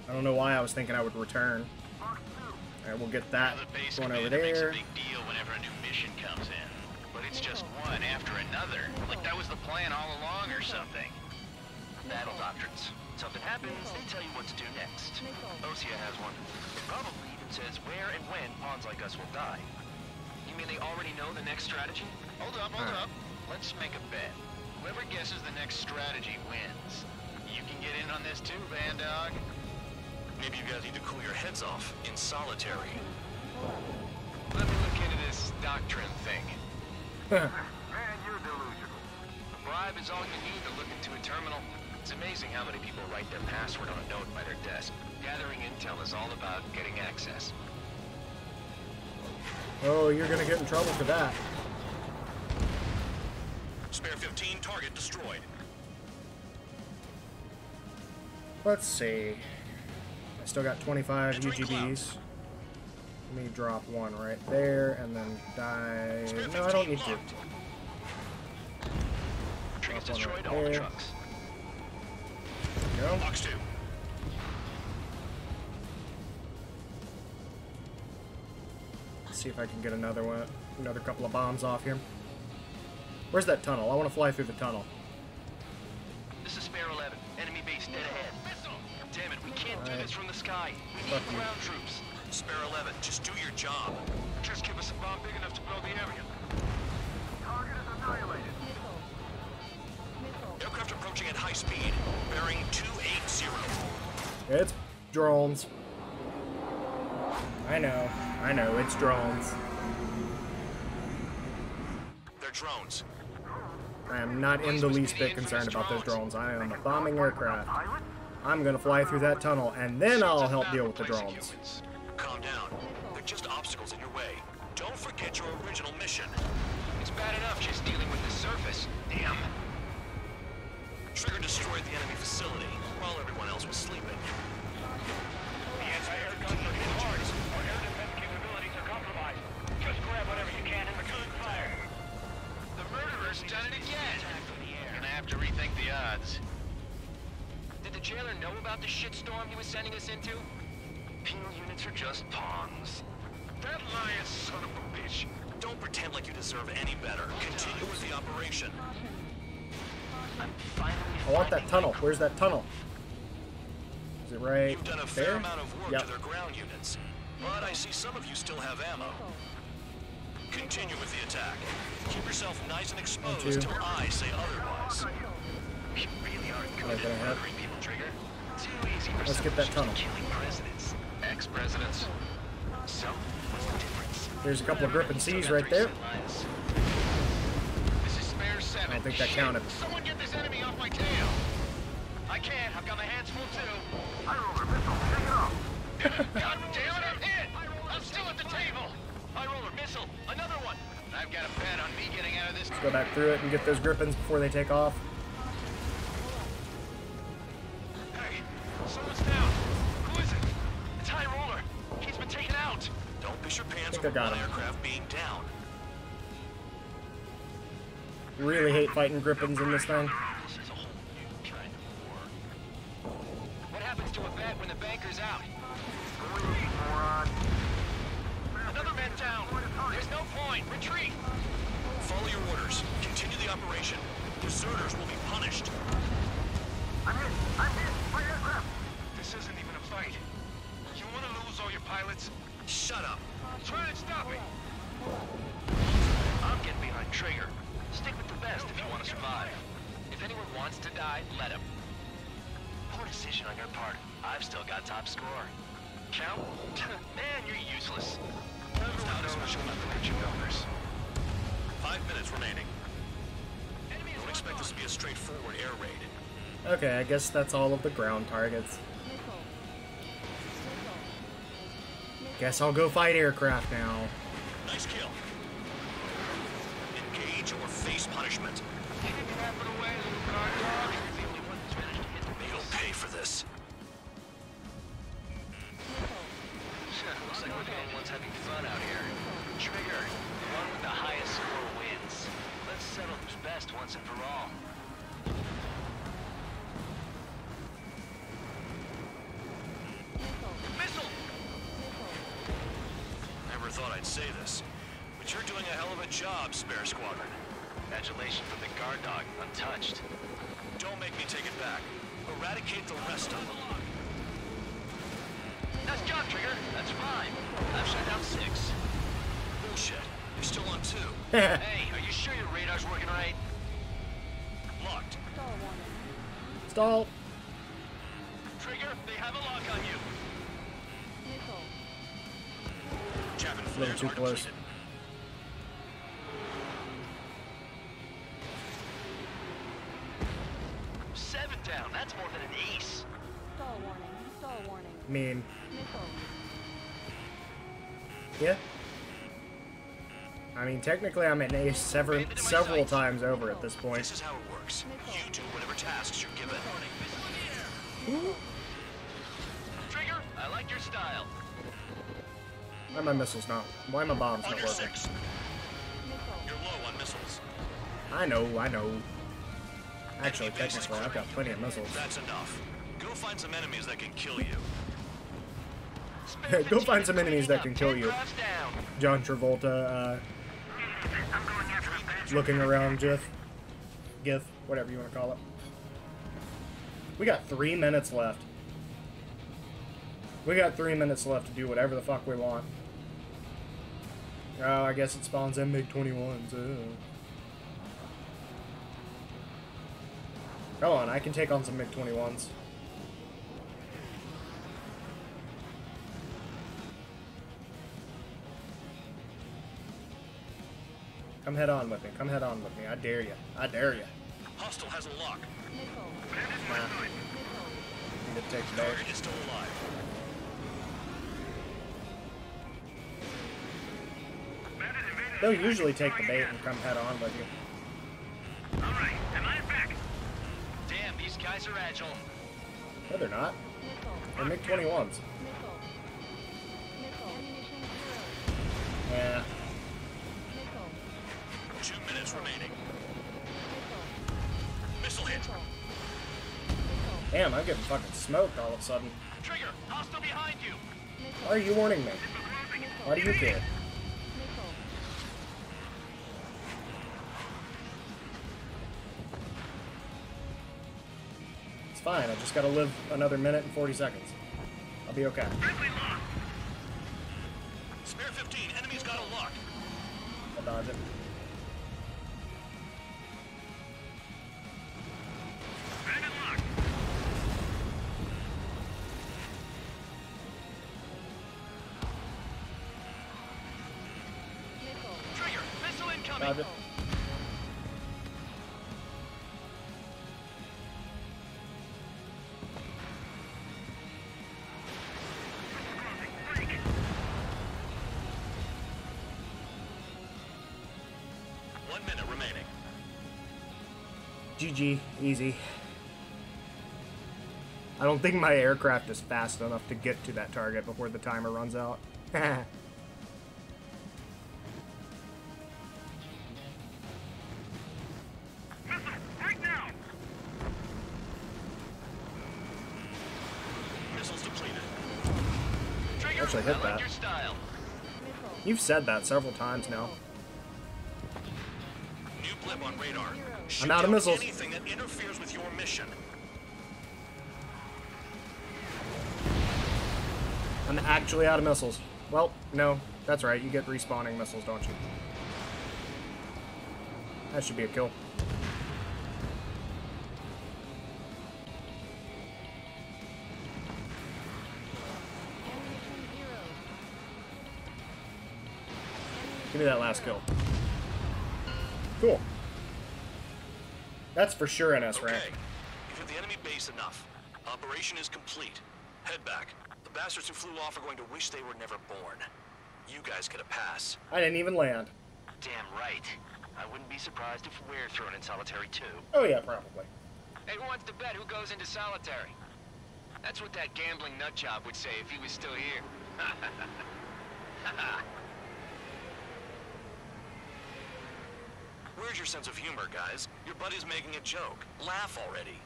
I don't know why I was thinking I would return. Alright, we'll get that going over there. Makes a big deal whenever a new mission comes in. But it's just one after another. Like that was the plan all along or something. Battle doctrines. Something happens, they tell you what to do next. OSEA has one. It probably even says where and when pawns like us will die. You mean they already know the next strategy? Hold up. Let's make a bet. Whoever guesses the next strategy wins. You can get in on this too, Band Dog. Maybe you guys need to cool your heads off in solitary. Let me look into this doctrine thing. Man, you're delusional. A bribe is all you need to look into a terminal. It's amazing how many people write their password on a note by their desk. Gathering intel is all about getting access. Oh, you're gonna get in trouble for that. Spare 15, target destroyed. Let's see. I still got 25 UGBs. Let me drop one right there and then die. No, I don't need to. Trees Drop one destroyed right all the there. trucks. There we go. Box 2. Let's see if I can get another one, another couple of bombs off here. Where's that tunnel? I want to fly through the tunnel. This is Spare 11. Enemy base dead ahead. Damn it, we can't do Alright. this from the sky. We need Fuck you. ground troops. Spare 11, just do your job. Just give us a bomb big enough to blow the area. Target is annihilated. Aircraft approaching at high speed, bearing 280. It's drones. I know, it's drones. They're drones. I am not in the least bit concerned about those drones. I am a bombing aircraft. I'm gonna fly through that tunnel, and then I'll help deal with the drones. Calm down. They're just obstacles in your way. Don't forget your original mission. It's bad enough just dealing with the surface. Damn. Trigger destroyed the enemy facility while everyone else was sleeping. The anti-air guns are hit hard. Our air defense capabilities are compromised. Just grab whatever you can and return fire. The murderer's done it again. Gonna have to rethink the odds. Did the jailer know about the shitstorm he was sending us into? Penal units are just pawns. That lying son of a bitch. Don't pretend like you deserve any better. Continue with the operation. I'm finally I want that tunnel. Where's that tunnel? Is it right You've done a fair there? amount of work Yep. to their ground units, but I see some of you still have ammo. Continue with the attack. Keep yourself nice and exposed till I say otherwise. We really aren't Not good gonna at happen. murdering people, Trigger. Too easy for Let's get that tunnel. killing presidents. Ex-presidents. So, what's the difference? There's a couple of Griffin C's right there. This is Spare 7. I don't think that counted. Someone get this enemy off my tail! I can't. I've got my hands full too. High roller missile, take it off. God damn it, I'm hit! I'm still at the table! High roller missile, another one! I've got a bet on me getting out of this. Let's go back through it and get those Griffins before they take off. Hey, someone's down. Who is it? It's High Roller. He's been taken out. Don't piss your pants I think I over got one him. aircraft being down. Really hate fighting Griffins in this thing. This is a whole new kind of war. What happens to a bet when the banker's out? Moron. Another man down. There's no point. Retreat. Follow your orders. Continue the operation. Deserters will be punished. I'm hit. My aircraft. This isn't even a fight. You want to lose all your pilots? Shut up. Try and stop me. I'm getting behind Trigger. Stick with the best if you want to survive. If anyone wants to die, let him. Poor decision on your part. I've still got top score. Count? Man, you're useless. Everyone knows about the rich builders. 5 minutes remaining. Don't expect this to be a straightforward air raid. Okay, I guess that's all of the ground targets. Guess I'll go fight aircraft now. Nice kill. Engage or face punishment. You'll pay for this. Looks like we're the only ones having fun out here. Trigger, the one with the highest score wins. Let's settle who's best once and for all. Missile! Never thought I'd say this, but you're doing a hell of a job, Spare Squadron. Adulation from the guard dog, untouched. Don't make me take it back. Eradicate the rest of them. Nice job, Trigger. That's fine. I've shut down 6. Bullshit. You're still on 2. Hey, are you sure your radar's working right? Locked. Stall. Trigger, they have a lock on you. Jab and A little flares too are close. depleted. 7 down. That's more than an ace. Stall warning. Stall warning. I mean, Missile. yeah. I mean, technically I'm an ace several times over at this point. This is how it works. You do whatever tasks you're given. Trigger, I like your style. Why are my missiles not? Why are my bombs not working? 6. You're low on missiles. I know. Actually, technically, I've got plenty of missiles. That's enough. Go find some enemies that can kill you. Go find some enemies that can kill you. John Travolta, looking around, GIF, whatever you want to call it. We got 3 minutes left. We got 3 minutes left to do whatever the fuck we want. Oh, I guess it spawns in MiG-21s. Come on, I can take on some MiG-21s. Come head on with me. Come head on with me. I dare you. I dare you. Hostile has a lock. It takes bait. Target is still alive. They'll usually take the bait and come head on with you. Alright, am I back? Damn, these guys are agile. No, they're not. They're MiG-21s. Yeah. 2 minutes remaining. Missile hit. Damn, I'm getting fucking smoked all of a sudden. Trigger, hostile behind you. Why are you warning me? Why do you care? It's fine, I just gotta live another minute and 40 seconds. I'll be okay. Spare 15, enemy's got a lock. I'll dodge it. Trigger, missile incoming. Dodge it. Remaining. GG, easy. I don't think my aircraft is fast enough to get to that target before the timer runs out. Right now. Missiles depleted. Trigger, Actually hit I like that. your style. You've said that several times now. New blip on radar. I'm out of missiles. Anything that interferes with your mission. I'm actually out of missiles. Well, no, that's right. You get respawning missiles, don't you? That should be a kill. Give me that last kill. Cool. That's for sure an S rank. Okay. You've hit the enemy base enough. Operation is complete. Head back. The bastards who flew off are going to wish they were never born. You guys get a pass. I didn't even land. Damn right. I wouldn't be surprised if we're thrown in solitary too. Oh yeah, probably. Hey, who wants to bet who goes into solitary? That's what that gambling nutjob would say if he was still here. Where's your sense of humor, guys? Your buddy's making a joke. Laugh already.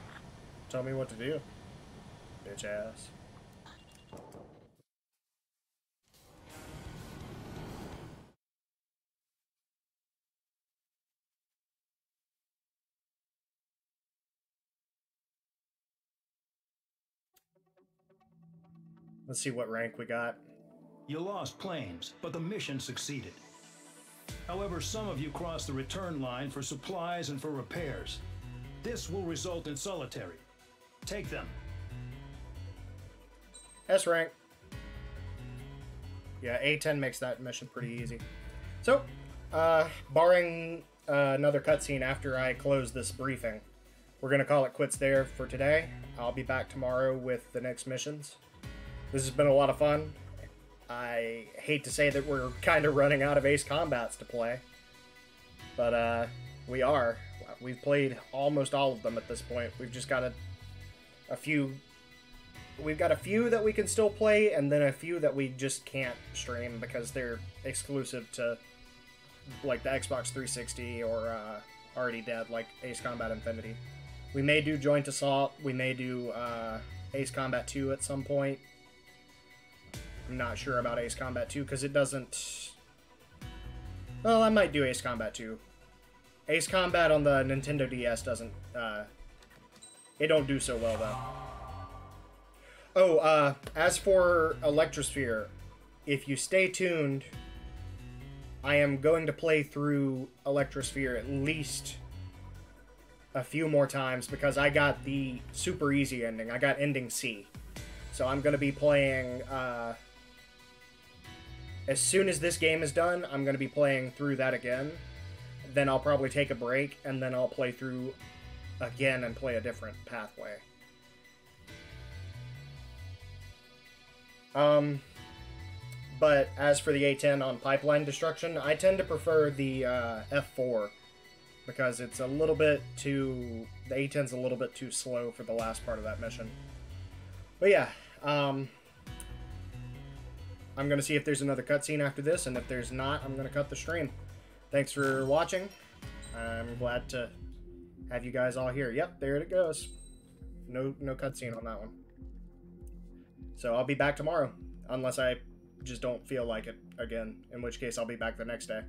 Tell me what to do. Bitch ass. Let's see what rank we got. You lost planes, but the mission succeeded. However, some of you crossed the return line for supplies and for repairs. This will result in solitary. Take them. S rank. Yeah, A10 makes that mission pretty easy. So, barring another cutscene after I close this briefing, we're going to call it quits there for today. I'll be back tomorrow with the next missions. This has been a lot of fun. I hate to say that we're kind of running out of Ace Combats to play, but we are. We've played almost all of them at this point. We've just got a few. We've got a few that we can still play, and then a few that we just can't stream because they're exclusive to, like, the Xbox 360 or already dead, like Ace Combat Infinity. We may do Joint Assault. We may do Ace Combat 2 at some point. I'm not sure about Ace Combat 2 because it doesn't... Well, I might do Ace Combat 2. Ace Combat on the Nintendo DS doesn't... it don't do so well, though. Oh, as for Electrosphere, if you stay tuned, I am going to play through Electrosphere at least a few more times because I got the super easy ending. I got ending C. So I'm going to be playing, as soon as this game is done, I'm going to be playing through that again. Then I'll probably take a break, and then I'll play through again and play a different pathway. But as for the A10 on pipeline destruction, I tend to prefer the F4 because it's a little bit too... The A10's a little bit too slow for the last part of that mission. But yeah, I'm going to see if there's another cutscene after this, and if there's not, I'm going to cut the stream. Thanks for watching. I'm glad to have you guys all here. Yep, there it goes. No cutscene on that one. So I'll be back tomorrow, unless I just don't feel like it again, in which case I'll be back the next day.